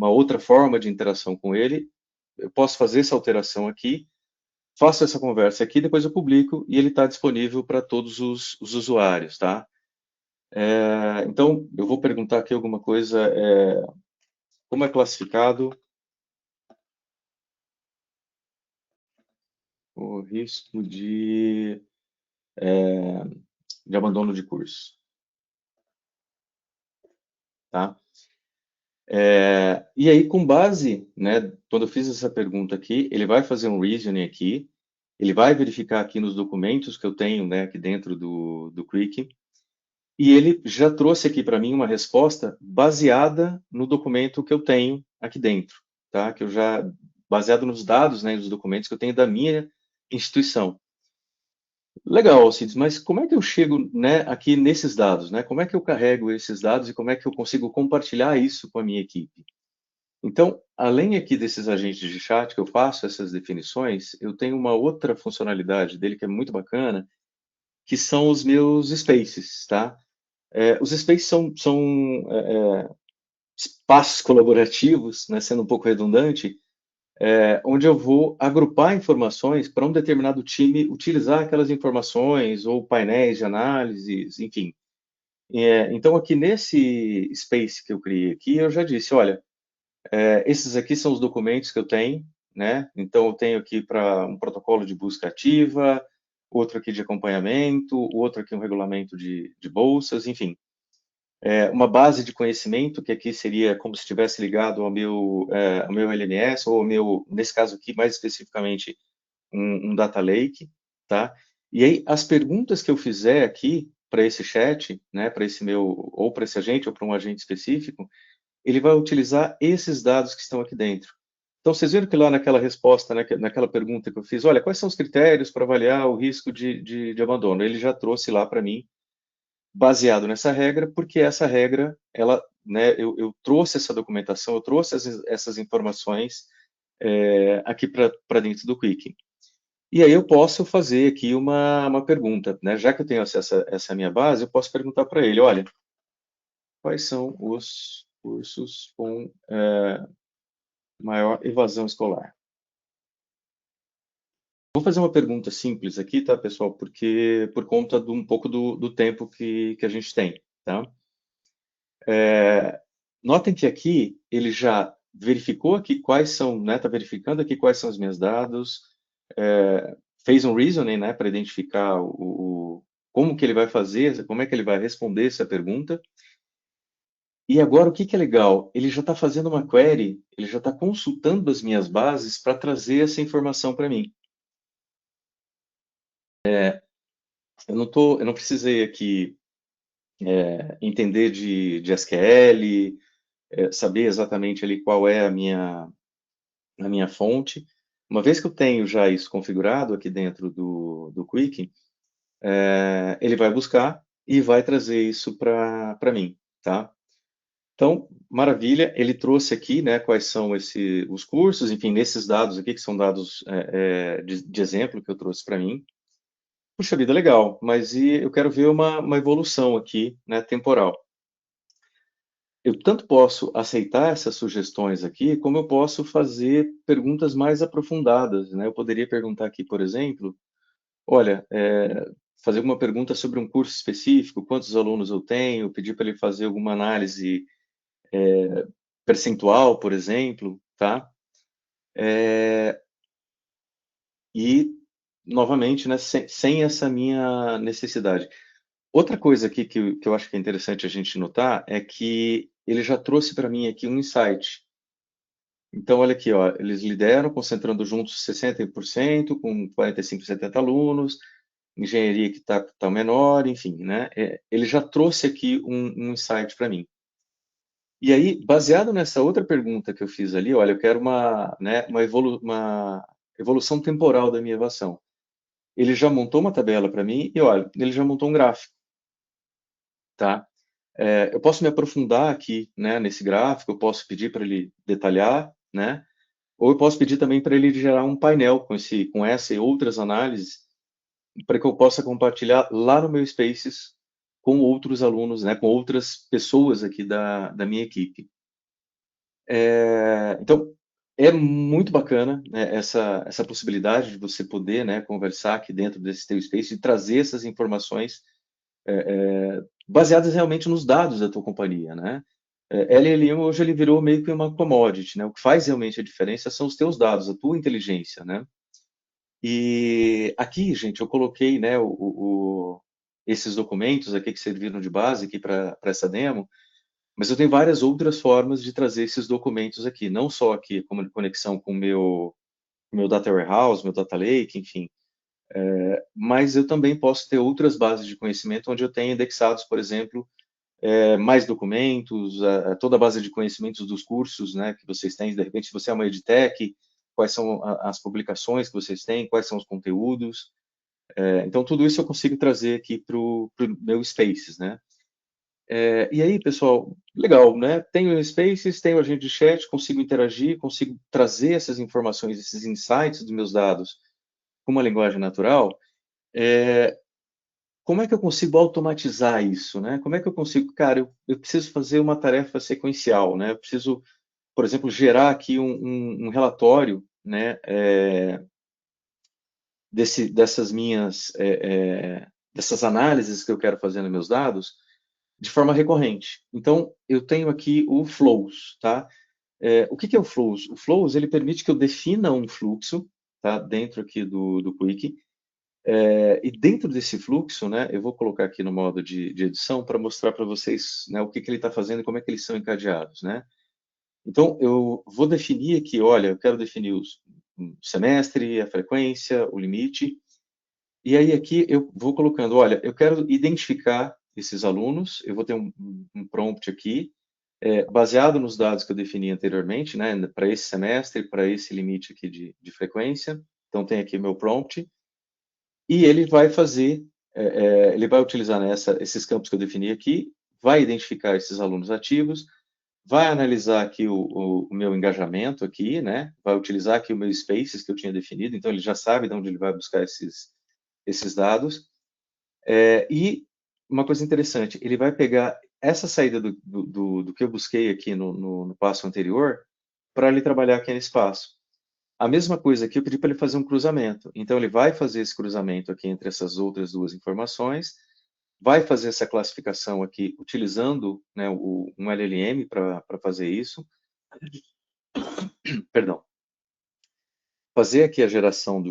outra forma de interação com ele, eu posso fazer essa alteração aqui, faço essa conversa aqui, depois eu publico e ele está disponível para todos os usuários, tá? Então, eu vou perguntar aqui alguma coisa, como é classificado o risco de abandono de curso? tá? E aí, com base, né, quando eu fiz essa pergunta aqui, ele vai fazer um reasoning aqui, ele vai verificar aqui nos documentos que eu tenho, né, aqui dentro do Quick, e ele já trouxe aqui para mim uma resposta baseada no documento que eu tenho aqui dentro, tá? Que eu já, baseado nos dados, né, nos documentos que eu tenho da minha instituição. Legal, Alcides, mas como é que eu chego, né, aqui nesses dados, né? Como é que eu carrego esses dados e como é que eu consigo compartilhar isso com a minha equipe? Então, além aqui desses agentes de chat que eu faço essas definições, eu tenho uma outra funcionalidade dele que é muito bacana, que são os meus spaces, tá? Os spaces são espaços colaborativos, né, sendo um pouco redundante, onde eu vou agrupar informações para um determinado time utilizar aquelas informações ou painéis de análises, enfim. Então, aqui nesse space que eu criei aqui, eu já disse, olha, esses aqui são os documentos que eu tenho, né? Então, eu tenho aqui para um protocolo de busca ativa, outro aqui de acompanhamento, outro aqui um regulamento de bolsas, enfim. Uma base de conhecimento, que aqui seria como se estivesse ligado ao meu LMS, ou ao meu, nesse caso aqui, mais especificamente, um data lake, tá? E aí, as perguntas que eu fizer aqui para esse chat, né, para esse meu, ou para esse agente, ou para um agente específico, ele vai utilizar esses dados que estão aqui dentro. Então, vocês viram que lá naquela resposta, né, naquela pergunta que eu fiz, olha, quais são os critérios para avaliar o risco de abandono? Ele já trouxe lá para mim, baseado nessa regra, porque essa regra, ela, né, eu trouxe essa documentação, eu trouxe essas informações aqui para dentro do Quick. E aí eu posso fazer aqui uma pergunta, né? Já que eu tenho acesso a essa minha base, eu posso perguntar para ele, olha, quais são os cursos com maior evasão escolar? Vou fazer uma pergunta simples aqui, tá, pessoal? Porque por conta de um pouco do tempo que a gente tem, tá? Notem que aqui ele já verificou aqui quais são, né? Tá verificando aqui quais são os meus dados, fez um reasoning, né, para identificar como que ele vai fazer, como é que ele vai responder essa pergunta. E agora o que que é legal? Ele já está fazendo uma query, ele já está consultando as minhas bases para trazer essa informação para mim. Eu não precisei aqui entender de SQL, saber exatamente ali qual é a minha fonte. Uma vez que eu tenho já isso configurado aqui dentro do Quick, ele vai buscar e vai trazer isso para mim, tá? Então, maravilha, ele trouxe aqui, né, quais são os cursos, enfim, nesses dados aqui, que são dados de exemplo que eu trouxe para mim. Puxa vida, legal, mas eu quero ver uma evolução aqui, né, temporal. Eu tanto posso aceitar essas sugestões aqui, como eu posso fazer perguntas mais aprofundadas, né? Eu poderia perguntar aqui, por exemplo, olha, fazer uma pergunta sobre um curso específico, quantos alunos eu tenho, pedir para ele fazer alguma análise percentual, por exemplo, tá? E, novamente, né, sem essa minha necessidade. Outra coisa aqui que eu acho que é interessante a gente notar é que ele já trouxe para mim aqui um insight. Então, olha aqui, ó, eles lideram concentrando juntos 60%, com 45, 70 alunos, engenharia que tá menor, enfim, né? Ele já trouxe aqui um insight para mim. E aí, baseado nessa outra pergunta que eu fiz ali, olha, eu quero né, uma evolução temporal da minha equação. Ele já montou uma tabela para mim e, olha, ele já montou um gráfico, tá? Eu posso me aprofundar aqui, né, nesse gráfico, eu posso pedir para ele detalhar, né? Ou eu posso pedir também para ele gerar um painel com essa e outras análises, para que eu possa compartilhar lá no meu Spaces com outros alunos, né, com outras pessoas aqui da minha equipe. Então, é muito bacana, né, essa possibilidade de você poder, né, conversar aqui dentro desse teu Space e trazer essas informações baseadas realmente nos dados da tua companhia, né? LLM hoje ele virou meio que uma commodity, né? O que faz realmente a diferença são os teus dados, a tua inteligência, né? E aqui, gente, eu coloquei, né, esses documentos aqui que serviram de base aqui para essa demo, Mas eu tenho várias outras formas de trazer esses documentos aqui, não só aqui como conexão com o meu Data Warehouse, meu Data Lake, enfim, mas eu também posso ter outras bases de conhecimento onde eu tenho indexados, por exemplo, mais documentos, toda a base de conhecimentos dos cursos, né, que vocês têm. De repente, se você é uma edtech, quais são as publicações que vocês têm, quais são os conteúdos. Então, tudo isso eu consigo trazer aqui para o meu Spaces, né? E aí, pessoal, legal, né? Tenho o Spaces, tenho o agente de chat, consigo interagir, consigo trazer essas informações, esses insights dos meus dados com uma linguagem natural. Como é que eu consigo automatizar isso, né? Como é que eu consigo, cara, eu preciso fazer uma tarefa sequencial, né? Eu preciso, por exemplo, gerar aqui um relatório, né? Dessas minhas, dessas análises que eu quero fazer nos meus dados, de forma recorrente. Então, eu tenho aqui o Flows, tá? O que é o Flows? O Flows, ele permite que eu defina um fluxo, tá? Dentro aqui do Quick. E dentro desse fluxo, né, eu vou colocar aqui no modo de edição para mostrar para vocês, né, o que ele está fazendo e como é que eles são encadeados, né? Então, eu vou definir aqui, olha, eu quero definir o semestre, a frequência, o limite, e aí aqui eu vou colocando, olha, eu quero identificar esses alunos, eu vou ter um prompt aqui, baseado nos dados que eu defini anteriormente, né, para esse semestre, para esse limite aqui de frequência. Então, tem aqui meu prompt, e ele vai fazer, ele vai utilizar esses campos que eu defini aqui, vai identificar esses alunos ativos, vai analisar aqui o meu engajamento aqui, né? Vai utilizar aqui o meu spaces que eu tinha definido, então ele já sabe de onde ele vai buscar esses dados. E uma coisa interessante, ele vai pegar essa saída do que eu busquei aqui no passo anterior para ele trabalhar aqui nesse passo. A mesma coisa aqui, eu pedi para ele fazer um cruzamento. Então, ele vai fazer esse cruzamento aqui entre essas outras duas informações, vai fazer essa classificação aqui utilizando, né, um LLM para fazer isso. Perdão. Fazer aqui a geração de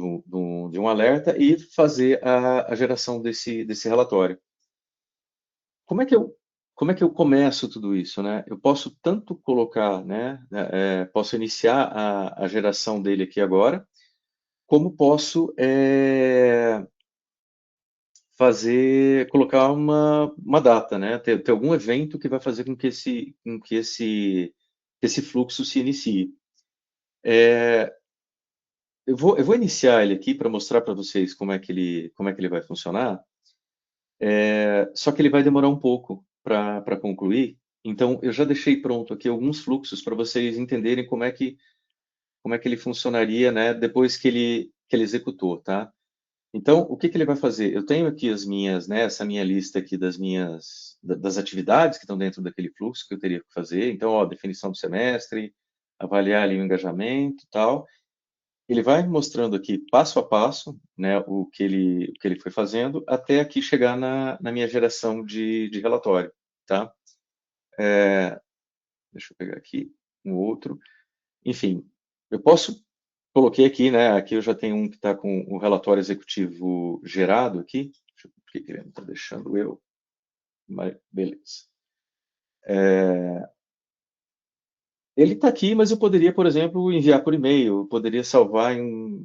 um alerta e fazer a geração desse relatório. Como é que eu começo tudo isso, né? Eu posso tanto colocar, né, posso iniciar a geração dele aqui agora, como posso colocar uma data, né? Ter algum evento que vai fazer com que esse fluxo se inicie. Eu vou iniciar ele aqui para mostrar para vocês como é que ele vai funcionar. Só que ele vai demorar um pouco para concluir. Então, eu já deixei pronto aqui alguns fluxos para vocês entenderem como é que ele funcionaria, né? Depois que ele executou, tá? Então, o que ele vai fazer? Eu tenho aqui né, essa minha lista aqui das atividades que estão dentro daquele fluxo que eu teria que fazer. Então, ó, definição do semestre, avaliar ali o engajamento e tal. Ele vai mostrando aqui passo a passo, né, o que ele foi fazendo, até aqui chegar na minha geração de relatório, tá? Deixa eu pegar aqui um outro. Enfim, coloquei aqui, né? Aqui eu já tenho um que está com o relatório executivo gerado aqui. Deixa eu ver por que ele não está deixando eu. Mas, beleza. Ele está aqui, mas eu poderia, por exemplo, enviar por e-mail, eu poderia salvar em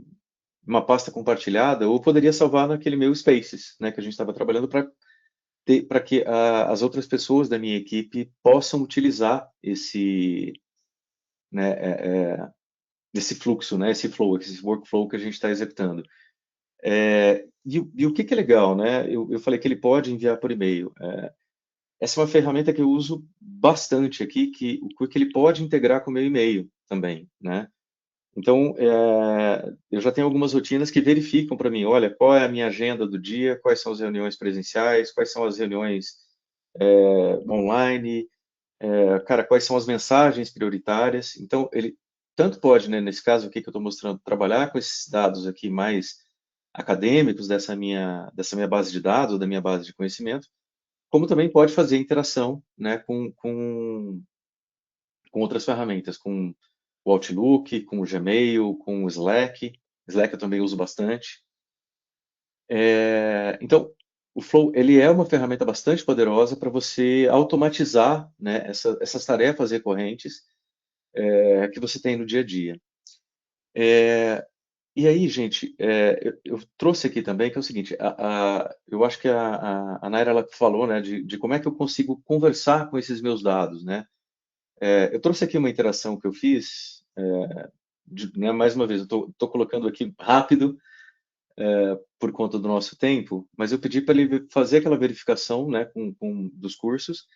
uma pasta compartilhada, ou poderia salvar naquele meu Spaces, né? Que a gente estava trabalhando para que as outras pessoas da minha equipe possam utilizar né, esse fluxo, né? Esse flow, esse workflow que a gente está executando. E o que é legal, né? Eu falei que ele pode enviar por e-mail. Essa é uma ferramenta que eu uso bastante aqui, que o Quick ele pode integrar com o meu e-mail também, né? Então, eu já tenho algumas rotinas que verificam para mim, olha, qual é a minha agenda do dia, quais são as reuniões presenciais, quais são as reuniões online, cara, quais são as mensagens prioritárias. Então, ele tanto pode, né, nesse caso aqui que eu estou mostrando, trabalhar com esses dados aqui mais acadêmicos dessa minha base de dados, da minha base de conhecimento, como também pode fazer interação, né, com outras ferramentas, com o Outlook, com o Gmail, com o Slack. Slack eu também uso bastante. Então, o Flow, ele é uma ferramenta bastante poderosa para você automatizar, né, essas tarefas recorrentes que você tem no dia a dia. E aí, gente, eu trouxe aqui também que é o seguinte, eu acho que a Naira ela falou, né, de como é que eu consigo conversar com esses meus dados, né? Eu trouxe aqui uma interação que eu fiz, né, mais uma vez, eu estou colocando aqui rápido por conta do nosso tempo, mas eu pedi para ele fazer aquela verificação, né, dos cursos.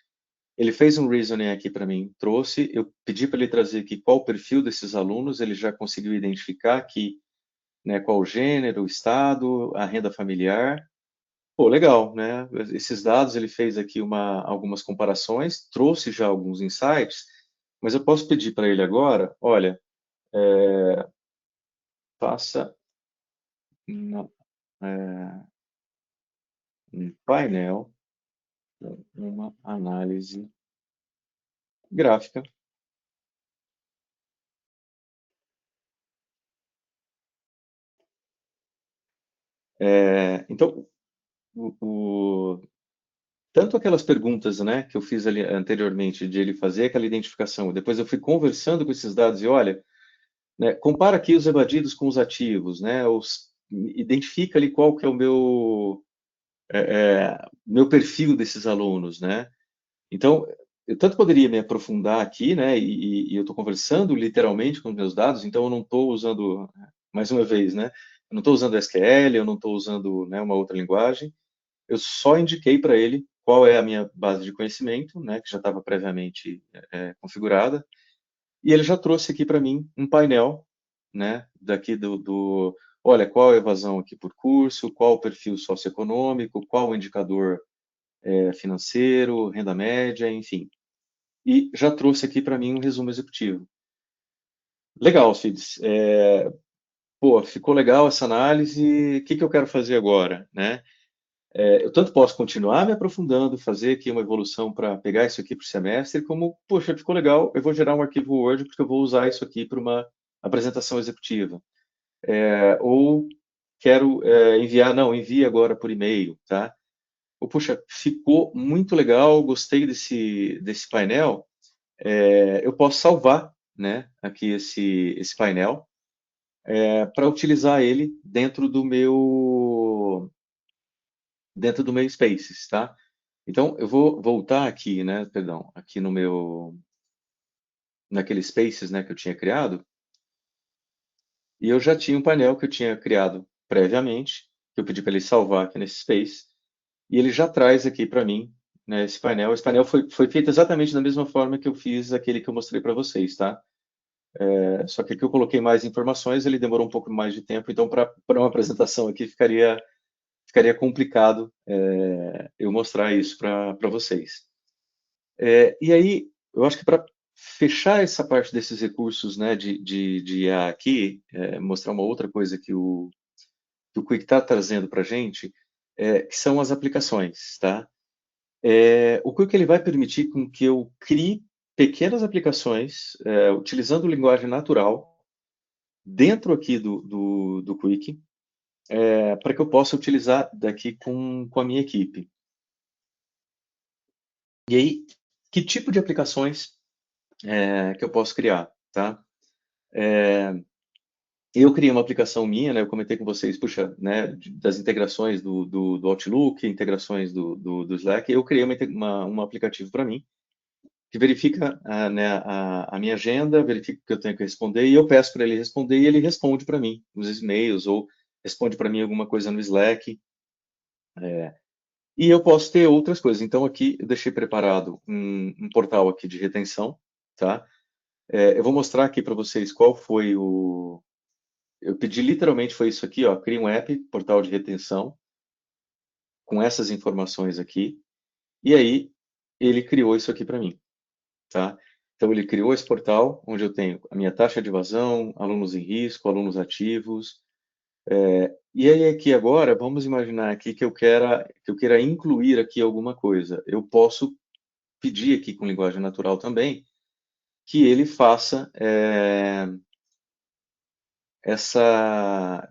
Ele fez um reasoning aqui para mim, trouxe. Eu pedi para ele trazer aqui qual o perfil desses alunos. Ele já conseguiu identificar aqui, né, qual o gênero, o estado, a renda familiar. Pô, legal, né? Esses dados ele fez aqui algumas comparações, trouxe já alguns insights, mas eu posso pedir para ele agora, olha, faça uma, um painel, uma análise gráfica. Então, tanto aquelas perguntas, né, que eu fiz ali anteriormente, de ele fazer aquela identificação, depois eu fui conversando com esses dados e olha, né, compara aqui os evadidos com os ativos, né, identifica ali qual que é o meu perfil desses alunos, né. Então, eu tanto poderia me aprofundar aqui, né, e eu estou conversando literalmente com os meus dados, então eu não estou usando, mais uma vez, né, eu não estou usando SQL, eu não estou usando, né, uma outra linguagem, eu só indiquei para ele qual é a minha base de conhecimento, né, que já estava previamente configurada, e ele já trouxe aqui para mim um painel, né, daqui olha, qual a evasão aqui por curso, qual o perfil socioeconômico, qual o indicador financeiro, renda média, enfim. E já trouxe aqui para mim um resumo executivo. Legal, Fides. Pô, ficou legal essa análise. O que eu quero fazer agora, né? Eu tanto posso continuar me aprofundando, fazer aqui uma evolução para pegar isso aqui para o semestre, como, poxa, ficou legal, eu vou gerar um arquivo Word porque eu vou usar isso aqui para uma apresentação executiva. Ou quero enviar, não, envie agora por e-mail, tá? Ou, puxa, ficou muito legal, gostei desse painel, eu posso salvar, né, aqui esse painel para utilizar ele dentro do meu Spaces, tá? Então, eu vou voltar aqui, né, perdão, aqui naquele Spaces, né, que eu tinha criado, e eu já tinha um painel que eu tinha criado previamente, que eu pedi para ele salvar aqui nesse Space, e ele já traz aqui para mim, né, esse painel. Esse painel foi feito exatamente da mesma forma que eu fiz aquele que eu mostrei para vocês, tá? Só que aqui eu coloquei mais informações, ele demorou um pouco mais de tempo, então para uma apresentação aqui ficaria complicado eu mostrar isso para vocês. E aí, eu acho que para fechar essa parte desses recursos, né, de IA aqui, mostrar uma outra coisa que o Quick está trazendo para a gente, que são as aplicações, tá? O Quick ele vai permitir com que eu crie pequenas aplicações utilizando linguagem natural dentro aqui do Quick, para que eu possa utilizar daqui com a minha equipe. E aí, que tipo de aplicações que eu posso criar, tá? Eu criei uma aplicação minha, né? Eu comentei com vocês, puxa, né? Das integrações do Outlook, integrações do Slack, eu criei um aplicativo para mim que verifica né, a minha agenda, verifica o que eu tenho que responder e eu peço para ele responder e ele responde para mim nos e-mails ou responde para mim alguma coisa no Slack. E eu posso ter outras coisas. Então aqui eu deixei preparado um portal aqui de retenção, tá? Eu vou mostrar aqui para vocês qual foi eu pedi literalmente foi isso aqui, ó, cria um app, portal de retenção, com essas informações aqui, e aí ele criou isso aqui para mim, tá? Então ele criou esse portal onde eu tenho a minha taxa de evasão, alunos em risco, alunos ativos, e aí aqui agora vamos imaginar aqui que eu queira incluir aqui alguma coisa. Eu posso pedir aqui com linguagem natural também que ele faça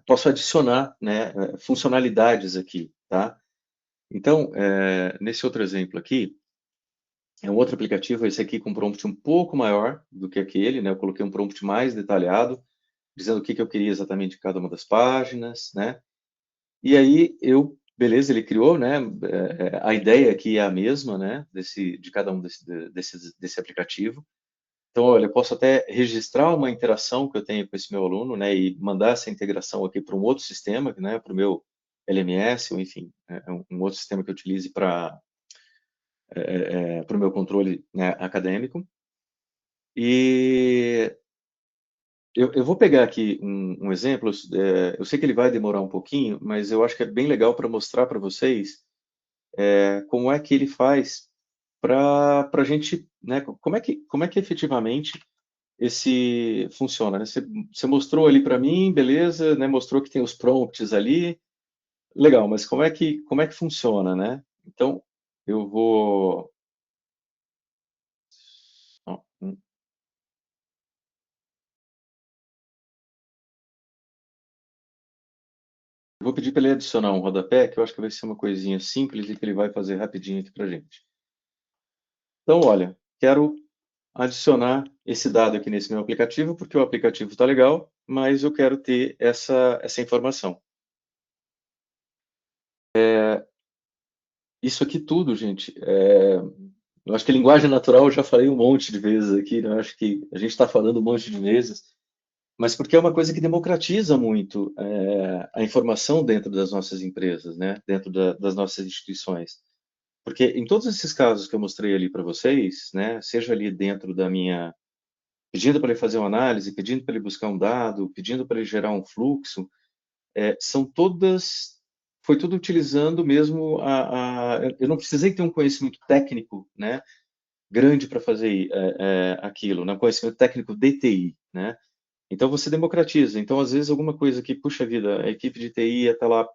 posso adicionar, né, funcionalidades aqui, tá? Então, nesse outro exemplo aqui, é um outro aplicativo, esse aqui com um prompt um pouco maior do que aquele, né? Eu coloquei um prompt mais detalhado, dizendo o que eu queria exatamente em cada uma das páginas, né? E aí beleza, ele criou, né? A ideia aqui é a mesma, né? De cada um desse aplicativo. Então, olha, eu posso até registrar uma interação que eu tenho com esse meu aluno, né? E mandar essa integração aqui para um outro sistema, né? Para o meu LMS, ou enfim, um outro sistema que eu utilize para o meu controle, né, acadêmico. E eu vou pegar aqui um exemplo, eu sei que ele vai demorar um pouquinho, mas eu acho que é bem legal para mostrar para vocês como é que ele faz para a gente, né, como é que efetivamente esse funciona, né? Você mostrou ali para mim, beleza, né? Mostrou que tem os prompts ali, legal, mas como é que funciona, né? Então, eu vou, ó, eu vou pedir para ele adicionar um rodapé, que eu acho que vai ser uma coisinha simples e que ele vai fazer rapidinho aqui para gente. Então, olha, quero adicionar esse dado aqui nesse meu aplicativo, porque o aplicativo está legal, mas eu quero ter essa informação. Isso aqui tudo, gente, eu acho que linguagem natural eu já falei um monte de vezes aqui, né? Eu acho que a gente está falando um monte de vezes, mas porque é uma coisa que democratiza muito a informação dentro das nossas empresas, né? Dentro das nossas instituições. Porque em todos esses casos que eu mostrei ali para vocês, né? Seja ali dentro da minha pedindo para ele fazer uma análise, pedindo para ele buscar um dado, pedindo para ele gerar um fluxo, são todas, foi tudo utilizando mesmo eu não precisei ter um conhecimento técnico, né, grande para fazer aquilo, né, conhecimento técnico de TI, né. Então você democratiza. Então às vezes alguma coisa que puxa vida, a equipe de TI está lá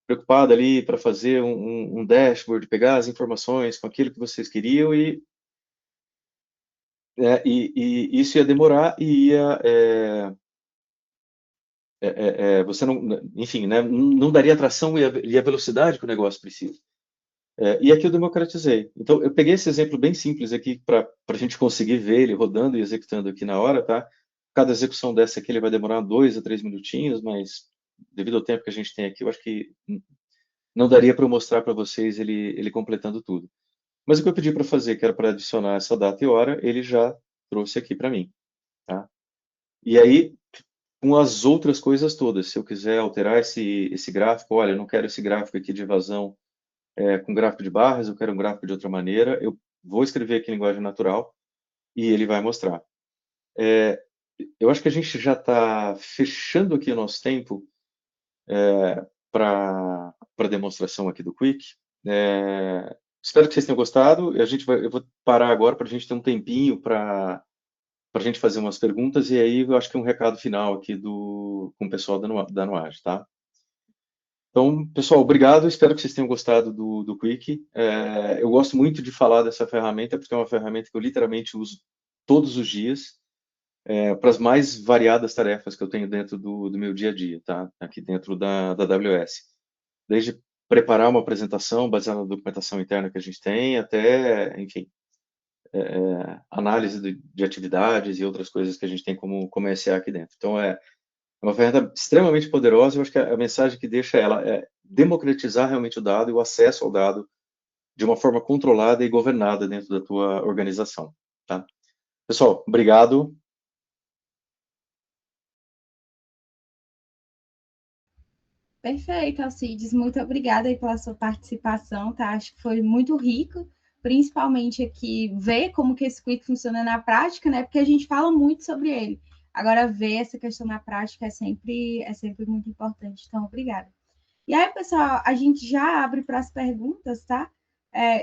preocupada ali para fazer um dashboard, pegar as informações com aquilo que vocês queriam e isso ia demorar e ia você não, enfim, né, não daria atração e a velocidade que o negócio precisa. E aqui eu democratizei. Então, eu peguei esse exemplo bem simples aqui para a gente conseguir ver ele rodando e executando aqui na hora, tá? Cada execução dessa aqui ele vai demorar 2 a 3 minutinhos, mas devido ao tempo que a gente tem aqui, eu acho que não daria para eu mostrar para vocês ele completando tudo. Mas o que eu pedi para fazer, que era para adicionar essa data e hora, ele já trouxe aqui para mim, tá? E aí, com as outras coisas todas. Se eu quiser alterar esse gráfico, olha, eu não quero esse gráfico aqui de evasão com gráfico de barras, eu quero um gráfico de outra maneira, eu vou escrever aqui em linguagem natural e ele vai mostrar. Eu acho que a gente já está fechando aqui o nosso tempo para a demonstração aqui do Quick. Espero que vocês tenham gostado. Eu vou parar agora para a gente ter um tempinho para a gente fazer umas perguntas e aí eu acho que um recado final aqui com o pessoal da Nuage, tá? Então, pessoal, obrigado. Espero que vocês tenham gostado do Quick. Eu gosto muito de falar dessa ferramenta porque é uma ferramenta que eu literalmente uso todos os dias para as mais variadas tarefas que eu tenho dentro do meu dia a dia, tá? Aqui dentro da AWS. Desde preparar uma apresentação baseada na documentação interna que a gente tem, até, enfim, análise de atividades e outras coisas que a gente tem como SA aqui dentro. Então, é uma ferramenta extremamente poderosa. Eu acho que a mensagem que deixa ela é democratizar realmente o dado e o acesso ao dado de uma forma controlada e governada dentro da tua organização, tá? Pessoal, obrigado. Perfeito, Alcides. Muito obrigada aí pela sua participação, tá? Acho que foi muito rico, principalmente aqui ver como que esse Quick funciona na prática, né? Porque a gente fala muito sobre ele. Agora, ver essa questão na prática é sempre muito importante. Então, obrigada. E aí, pessoal, a gente já abre para as perguntas, tá?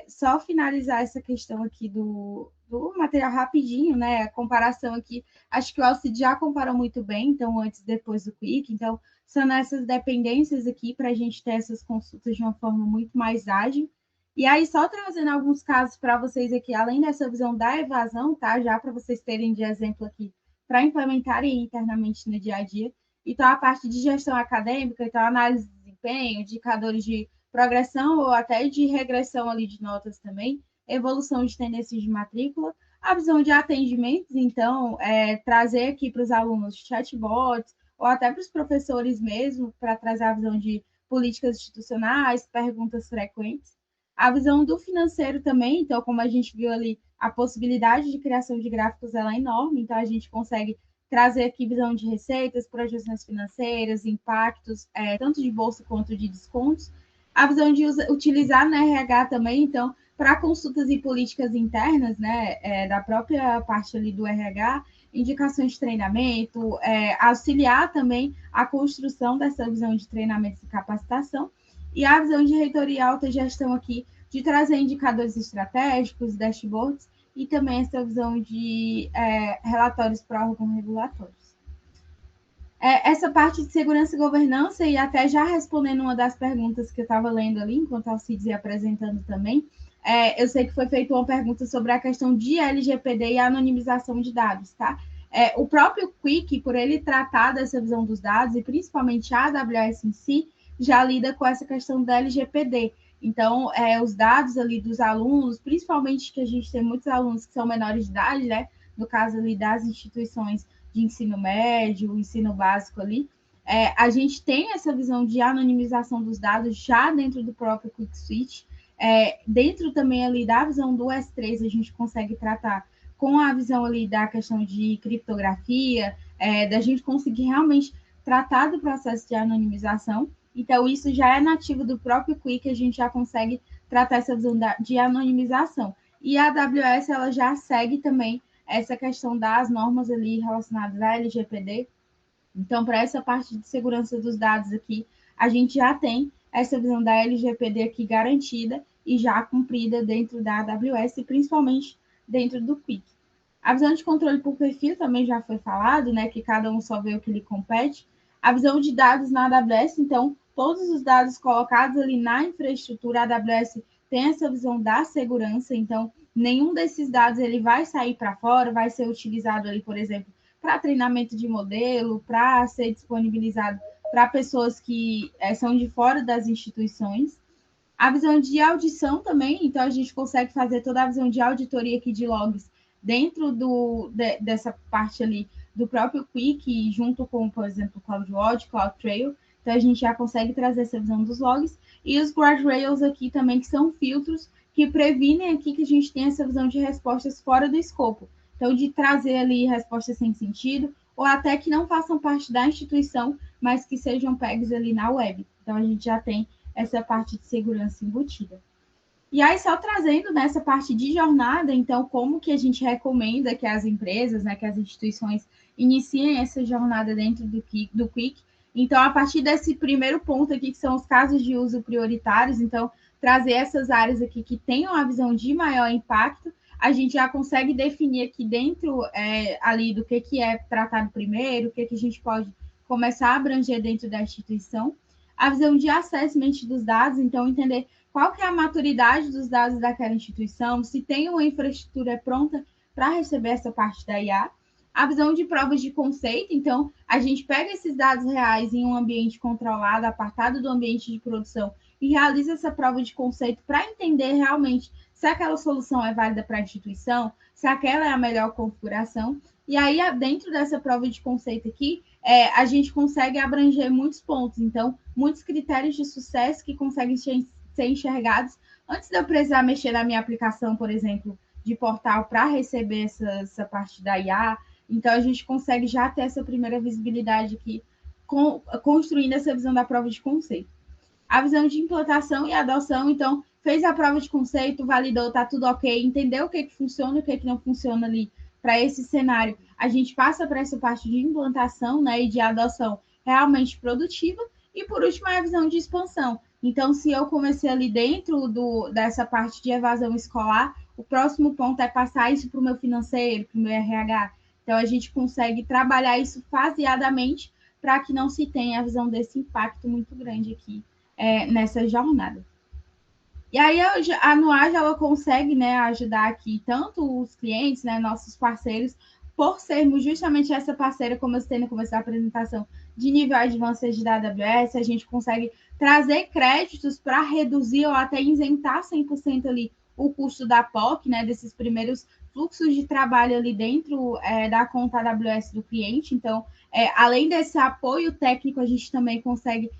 Só finalizar essa questão aqui do material rapidinho, né? A comparação aqui, acho que o Alcide já comparou muito bem, então, antes e depois do Quick. Então, são essas dependências aqui para a gente ter essas consultas de uma forma muito mais ágil. E aí, só trazendo alguns casos para vocês aqui, além dessa visão da evasão, tá? Já para vocês terem de exemplo aqui, para implementarem internamente no dia a dia. Então, a parte de gestão acadêmica, então, análise de desempenho, indicadores de progressão ou até de regressão ali de notas também, evolução de tendências de matrícula, a visão de atendimentos, então, trazer aqui para os alunos chatbots, ou até para os professores mesmo, para trazer a visão de políticas institucionais, perguntas frequentes. A visão do financeiro também, então, como a gente viu ali, a possibilidade de criação de gráficos ela é enorme, então a gente consegue trazer aqui visão de receitas, projeções financeiras, impactos, tanto de bolsa quanto de descontos. A visão de utilizar na RH também, então, para consultas e políticas internas, né, da própria parte ali do RH, indicações de treinamento, auxiliar também a construção dessa visão de treinamento e capacitação, e a visão de reitoria e alta gestão aqui, de trazer indicadores estratégicos, dashboards, e também essa visão de relatórios para órgãos regulatórios. Essa parte de segurança e governança, e até já respondendo uma das perguntas que eu estava lendo ali, enquanto a Alcides ia apresentando também, eu sei que foi feita uma pergunta sobre a questão de LGPD e anonimização de dados, tá? O próprio Quick, por ele tratar dessa visão dos dados, e principalmente a AWS em si, já lida com essa questão da LGPD. Então, os dados ali dos alunos, principalmente que a gente tem muitos alunos que são menores de idade, né? No caso ali das instituições de ensino médio, ensino básico ali, a gente tem essa visão de anonimização dos dados já dentro do próprio Quick Switch. Dentro também ali da visão do S3, a gente consegue tratar com a visão ali da questão de criptografia, da gente conseguir realmente tratar do processo de anonimização. Então, isso já é nativo do próprio Quick, a gente já consegue tratar essa visão de anonimização. E a AWS, ela já segue também essa questão das normas ali relacionadas à LGPD. Então, para essa parte de segurança dos dados aqui, a gente já tem essa visão da LGPD aqui garantida e já cumprida dentro da AWS, principalmente dentro do Quick. A visão de controle por perfil também já foi falado, né, que cada um só vê o que lhe compete. A visão de dados na AWS, então, todos os dados colocados ali na infraestrutura, a AWS tem essa visão da segurança, então, nenhum desses dados ele vai sair para fora, vai ser utilizado ali, por exemplo, para treinamento de modelo, para ser disponibilizado para pessoas que são de fora das instituições. A visão de audição também, então a gente consegue fazer toda a visão de auditoria aqui de logs dentro dessa parte ali do próprio Quick, junto com, por exemplo, CloudWatch, CloudTrail. Então a gente já consegue trazer essa visão dos logs. E os guardrails aqui também, que são filtros que previnem aqui que a gente tem essa visão de respostas fora do escopo. Então, de trazer ali respostas sem sentido, ou até que não façam parte da instituição, mas que sejam pegas ali na web. Então, a gente já tem essa parte de segurança embutida. E aí, só trazendo nessa parte de jornada, então, como que a gente recomenda que as empresas, né, que as instituições iniciem essa jornada dentro do Quick. Então, a partir desse primeiro ponto aqui, que são os casos de uso prioritários, então, trazer essas áreas aqui que tenham a visão de maior impacto, a gente já consegue definir aqui dentro ali do que é tratado primeiro, o que a gente pode começar a abranger dentro da instituição. A visão de assessment dos dados, então, entender qual que é a maturidade dos dados daquela instituição, se tem uma infraestrutura pronta para receber essa parte da IA. A visão de provas de conceito, então, a gente pega esses dados reais em um ambiente controlado, apartado do ambiente de produção, e realiza essa prova de conceito para entender realmente se aquela solução é válida para a instituição, se aquela é a melhor configuração. E aí, dentro dessa prova de conceito aqui, a gente consegue abranger muitos pontos. Então, muitos critérios de sucesso que conseguem ser enxergados antes de eu precisar mexer na minha aplicação, por exemplo, de portal para receber essa parte da IA. Então, a gente consegue já ter essa primeira visibilidade aqui, construindo essa visão da prova de conceito. A visão de implantação e adoção, então, fez a prova de conceito, validou, está tudo ok, entendeu o que funciona e o que não funciona ali para esse cenário. A gente passa para essa parte de implantação, né, e de adoção realmente produtiva. E, por último, a visão de expansão. Então, se eu comecei ali dentro dessa parte de evasão escolar, o próximo ponto é passar isso para o meu financeiro, para o meu RH. Então, a gente consegue trabalhar isso faseadamente para que não se tenha a visão desse impacto muito grande aqui nessa jornada. E aí, a Nuage, ela consegue, né, ajudar aqui tanto os clientes, né, nossos parceiros, por sermos justamente essa parceira, como eu citei no começo da apresentação, de nível advanced da AWS, a gente consegue trazer créditos para reduzir ou até isentar 100% ali o custo da POC, né, desses primeiros fluxos de trabalho ali dentro da conta AWS do cliente. Então, além desse apoio técnico, a gente também consegue,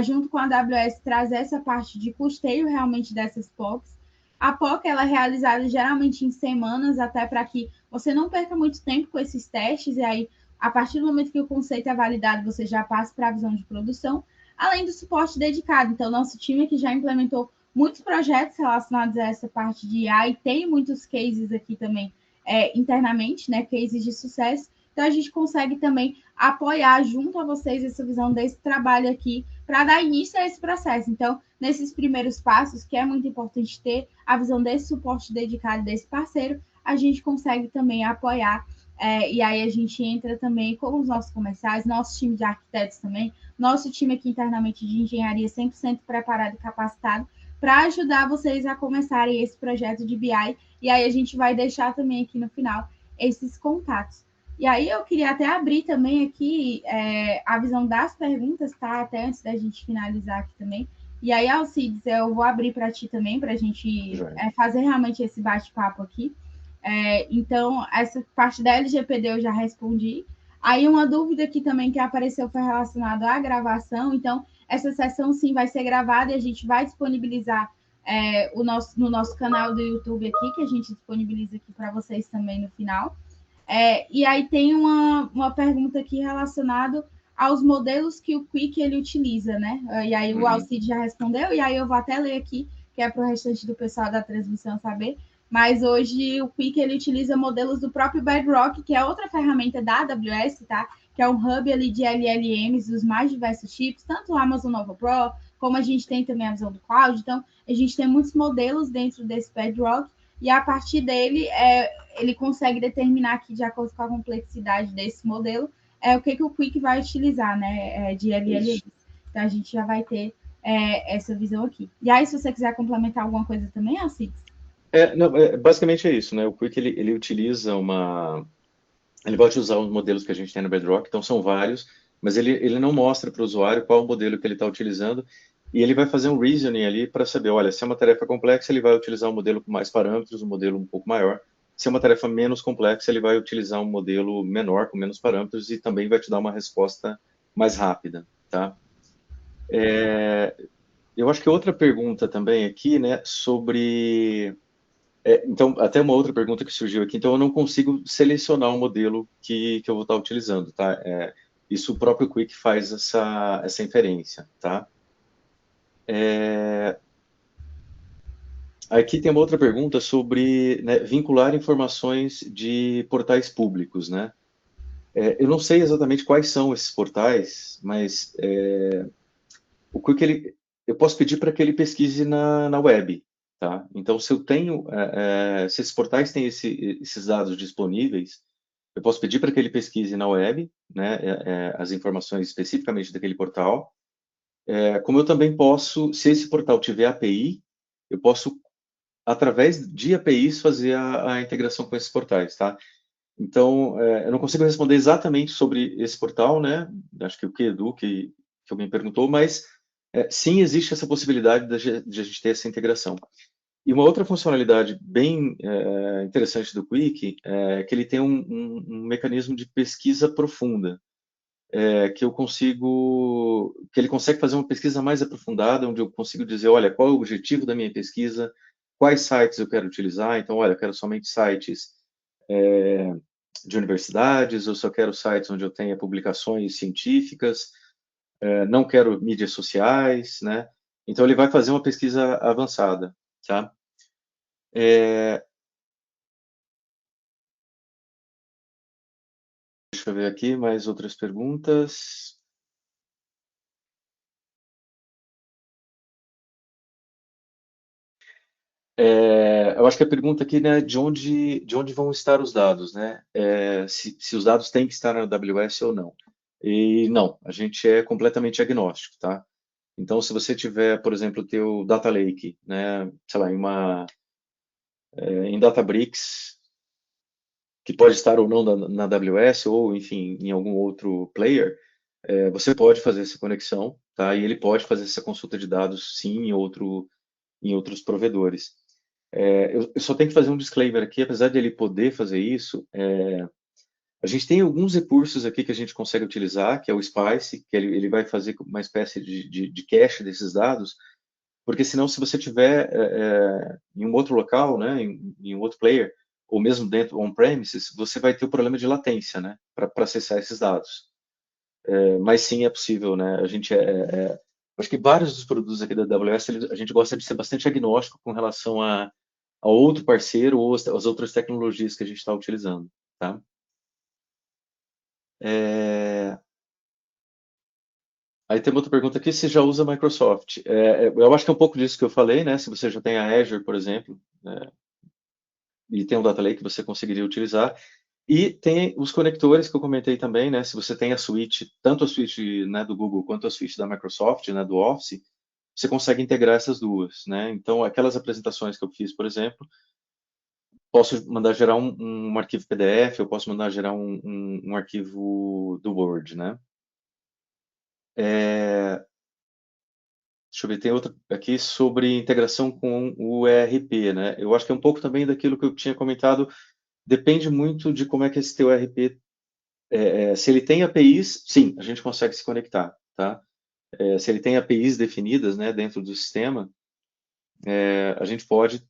junto com a AWS, trazer essa parte de custeio realmente dessas POCs. A POC ela é realizada geralmente em semanas, até para que você não perca muito tempo com esses testes, e aí, a partir do momento que o conceito é validado, você já passa para a visão de produção, além do suporte dedicado. Então, nosso time aqui já implementou muitos projetos relacionados a essa parte de IA e tem muitos cases aqui também internamente, né, cases de sucesso. Então, a gente consegue também apoiar junto a vocês essa visão desse trabalho aqui para dar início a esse processo. Então, nesses primeiros passos, que é muito importante ter a visão desse suporte dedicado desse parceiro, a gente consegue também apoiar. E aí a gente entra também com os nossos comerciais, nosso time de arquitetos também, nosso time aqui internamente de engenharia 100% preparado e capacitado para ajudar vocês a começarem esse projeto de BI. E aí a gente vai deixar também aqui no final esses contatos. E aí eu queria até abrir também aqui a visão das perguntas, tá? Até antes da gente finalizar aqui também. E aí, Alcides, eu vou abrir para ti também, para a gente fazer realmente esse bate-papo aqui. Então, essa parte da LGPD eu já respondi. Aí, uma dúvida aqui também que apareceu foi relacionada à gravação. Então, essa sessão sim vai ser gravada e a gente vai disponibilizar no nosso canal do YouTube aqui, que a gente disponibiliza aqui para vocês também no final. E aí tem uma pergunta aqui relacionada aos modelos que o Quick ele utiliza, né? E aí o Alcide já respondeu, e aí eu vou até ler aqui, que é para o restante do pessoal da transmissão saber. Mas hoje o Quick ele utiliza modelos do próprio Bedrock, que é outra ferramenta da AWS, tá? Que é um hub ali de LLMs dos mais diversos tipos, tanto o Amazon Nova Pro, como a gente tem também a visão do cloud. Então, a gente tem muitos modelos dentro desse Bedrock, e a partir dele ele consegue determinar aqui, de acordo com a complexidade desse modelo, o que o Quick vai utilizar, né, de LLMs. Então, a gente já vai ter essa visão aqui. E aí, se você quiser complementar alguma coisa também, Alcides? Não, basicamente é isso, né? O Quick ele utiliza ele pode usar os modelos que a gente tem no Bedrock, então são vários, mas ele não mostra para o usuário qual o modelo que ele está utilizando, e ele vai fazer um reasoning ali para saber, olha, se é uma tarefa complexa, ele vai utilizar um modelo com mais parâmetros, um modelo um pouco maior. Se é uma tarefa menos complexa, ele vai utilizar um modelo menor, com menos parâmetros, e também vai te dar uma resposta mais rápida, tá? Eu acho que outra pergunta também aqui, né, sobre... então, até uma outra pergunta que surgiu aqui, então eu não consigo selecionar o modelo que eu vou estar utilizando, tá? Isso o próprio Quick faz essa inferência, tá? Aqui tem uma outra pergunta sobre, né, vincular informações de portais públicos, né? Eu não sei exatamente quais são esses portais, mas o Quick, eu posso pedir para que ele pesquise na web, tá? Então, se eu tenho, se esses portais têm esses dados disponíveis, eu posso pedir para que ele pesquise na web, né, as informações especificamente daquele portal. Como eu também posso, se esse portal tiver API, eu posso, através de APIs, fazer a integração com esses portais, tá? Então, eu não consigo responder exatamente sobre esse portal, né? Acho que o Edu que alguém perguntou, mas sim, existe essa possibilidade de a gente ter essa integração. E uma outra funcionalidade bem interessante do Quick é que ele tem um mecanismo de pesquisa profunda, que ele consegue fazer uma pesquisa mais aprofundada, onde eu consigo dizer, olha, qual é o objetivo da minha pesquisa, quais sites eu quero utilizar. Então, olha, eu quero somente sites de universidades, eu só quero sites onde eu tenha publicações científicas, não quero mídias sociais, né? Então, ele vai fazer uma pesquisa avançada, tá? Deixa eu ver aqui mais outras perguntas. Eu acho que a pergunta aqui, né, de onde vão estar os dados, né? Se os dados têm que estar na AWS ou não. E não, a gente é completamente agnóstico, tá? Então, se você tiver, por exemplo, o teu Data Lake, né, sei lá, em Databricks, que pode estar ou não na AWS, ou, enfim, em algum outro player, você pode fazer essa conexão, tá? E ele pode fazer essa consulta de dados, sim, em outros provedores. Eu só tenho que fazer um disclaimer aqui, apesar de ele poder fazer isso, a gente tem alguns recursos aqui que a gente consegue utilizar, que é o Spice, que ele vai fazer uma espécie de cache desses dados, porque senão, se você tiver em um outro local, né, em um outro player, ou mesmo dentro on-premises, você vai ter o problema de latência, né, para acessar esses dados. Mas sim, é possível, né? Acho que vários dos produtos aqui da AWS, a gente gosta de ser bastante agnóstico com relação a outro parceiro ou as outras tecnologias que a gente está utilizando, tá? Aí tem uma outra pergunta aqui, se já usa Microsoft. Eu acho que é um pouco disso que eu falei, né? Se você já tem a Azure, por exemplo, né? E tem um Data Lake que você conseguiria utilizar. E tem os conectores que eu comentei também, né? Se você tem a suíte, tanto a suíte, né, do Google quanto a suíte da Microsoft, né, do Office, você consegue integrar essas duas, né? Então, aquelas apresentações que eu fiz, por exemplo, posso mandar gerar um arquivo PDF, eu posso mandar gerar um arquivo do Word, né? Deixa eu ver, tem outra aqui sobre integração com o ERP, né? Eu acho que é um pouco também daquilo que eu tinha comentado, depende muito de como é que esse teu ERP, se ele tem APIs, sim, a gente consegue se conectar, tá? Se ele tem APIs definidas, né, dentro do sistema, a gente pode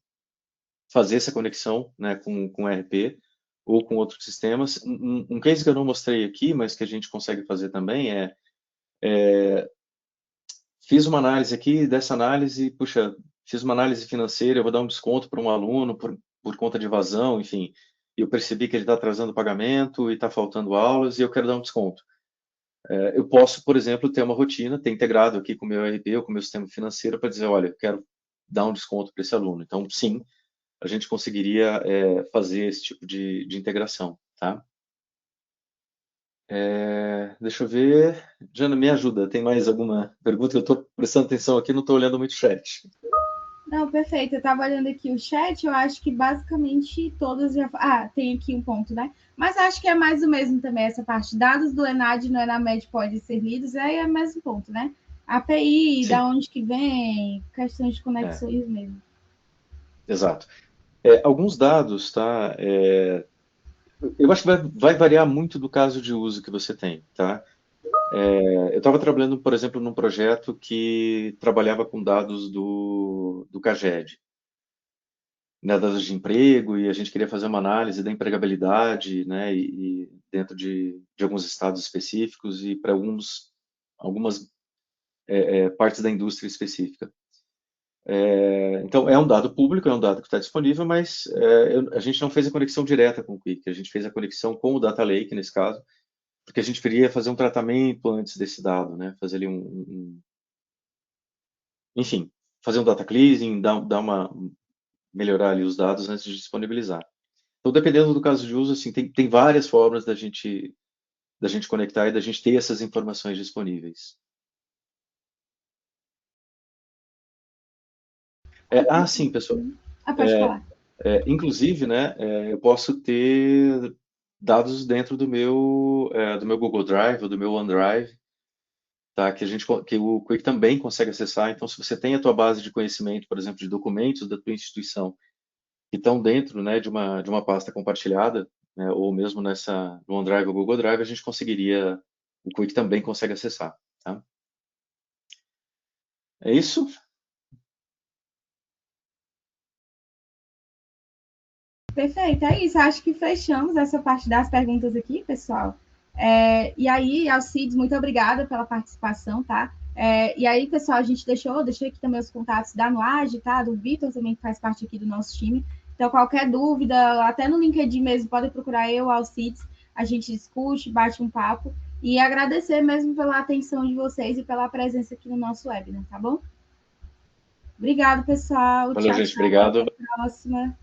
fazer essa conexão, né, com o ERP ou com outros sistemas. Um case que eu não mostrei aqui, mas que a gente consegue fazer também fiz uma análise aqui, dessa análise, puxa, fiz uma análise financeira, eu vou dar um desconto para um aluno por conta de evasão, enfim, e eu percebi que ele está atrasando o pagamento e está faltando aulas e eu quero dar um desconto. Eu posso, por exemplo, ter uma rotina, ter integrado aqui com o meu ERP ou com o meu sistema financeiro para dizer, olha, eu quero dar um desconto para esse aluno. Então, sim, a gente conseguiria fazer esse tipo de integração, tá? Deixa eu ver. Jana, me ajuda. Tem mais alguma pergunta? Eu estou prestando atenção aqui, não estou olhando muito o chat. Não, perfeito. Eu estava olhando aqui o chat, eu acho que basicamente todas já. Ah, tem aqui um ponto, né? Mas acho que é mais o mesmo também, essa parte. Dados do ENAD no ENAMED podem ser lidos, é o mesmo ponto, né? API, da Sim, onde que vem, questões de é, conexões mesmo. exato. Alguns dados, tá? Eu acho que vai variar muito do caso de uso que você tem, tá? Eu estava trabalhando, por exemplo, num projeto que trabalhava com dados do CAGED, né, dados de emprego, e a gente queria fazer uma análise da empregabilidade, né, e dentro de alguns estados específicos e para algumas partes da indústria específica. Então, é um dado público, é um dado que está disponível, mas a gente não fez a conexão direta com o Quick, a gente fez a conexão com o Data Lake, nesse caso, porque a gente queria fazer um tratamento antes desse dado, né, fazer ali enfim, fazer um data cleansing, melhorar ali os dados antes de disponibilizar. Então, dependendo do caso de uso, assim, tem várias formas da gente conectar e da gente ter essas informações disponíveis. Sim, pessoal. Ah, pode falar. Inclusive, né, eu posso ter dados dentro do meu Google Drive ou do meu OneDrive, tá, que o Quick também consegue acessar. Então, se você tem a tua base de conhecimento, por exemplo, de documentos da tua instituição que estão dentro, né, de uma pasta compartilhada, né, ou mesmo no OneDrive ou Google Drive, o Quick também consegue acessar, tá? É isso? Perfeito, é isso. Acho que fechamos essa parte das perguntas aqui, pessoal. E aí, Alcides, muito obrigada pela participação, tá? E aí, pessoal, a gente deixei aqui também os contatos da Nuage, tá? Do Vitor também, que faz parte aqui do nosso time. Então, qualquer dúvida, até no LinkedIn mesmo, podem procurar eu, Alcides, a gente discute, bate um papo. E agradecer mesmo pela atenção de vocês e pela presença aqui no nosso webinar, tá bom? Obrigado, pessoal. Valeu, Tchau, gente. tchau. Até Obrigado. a próxima.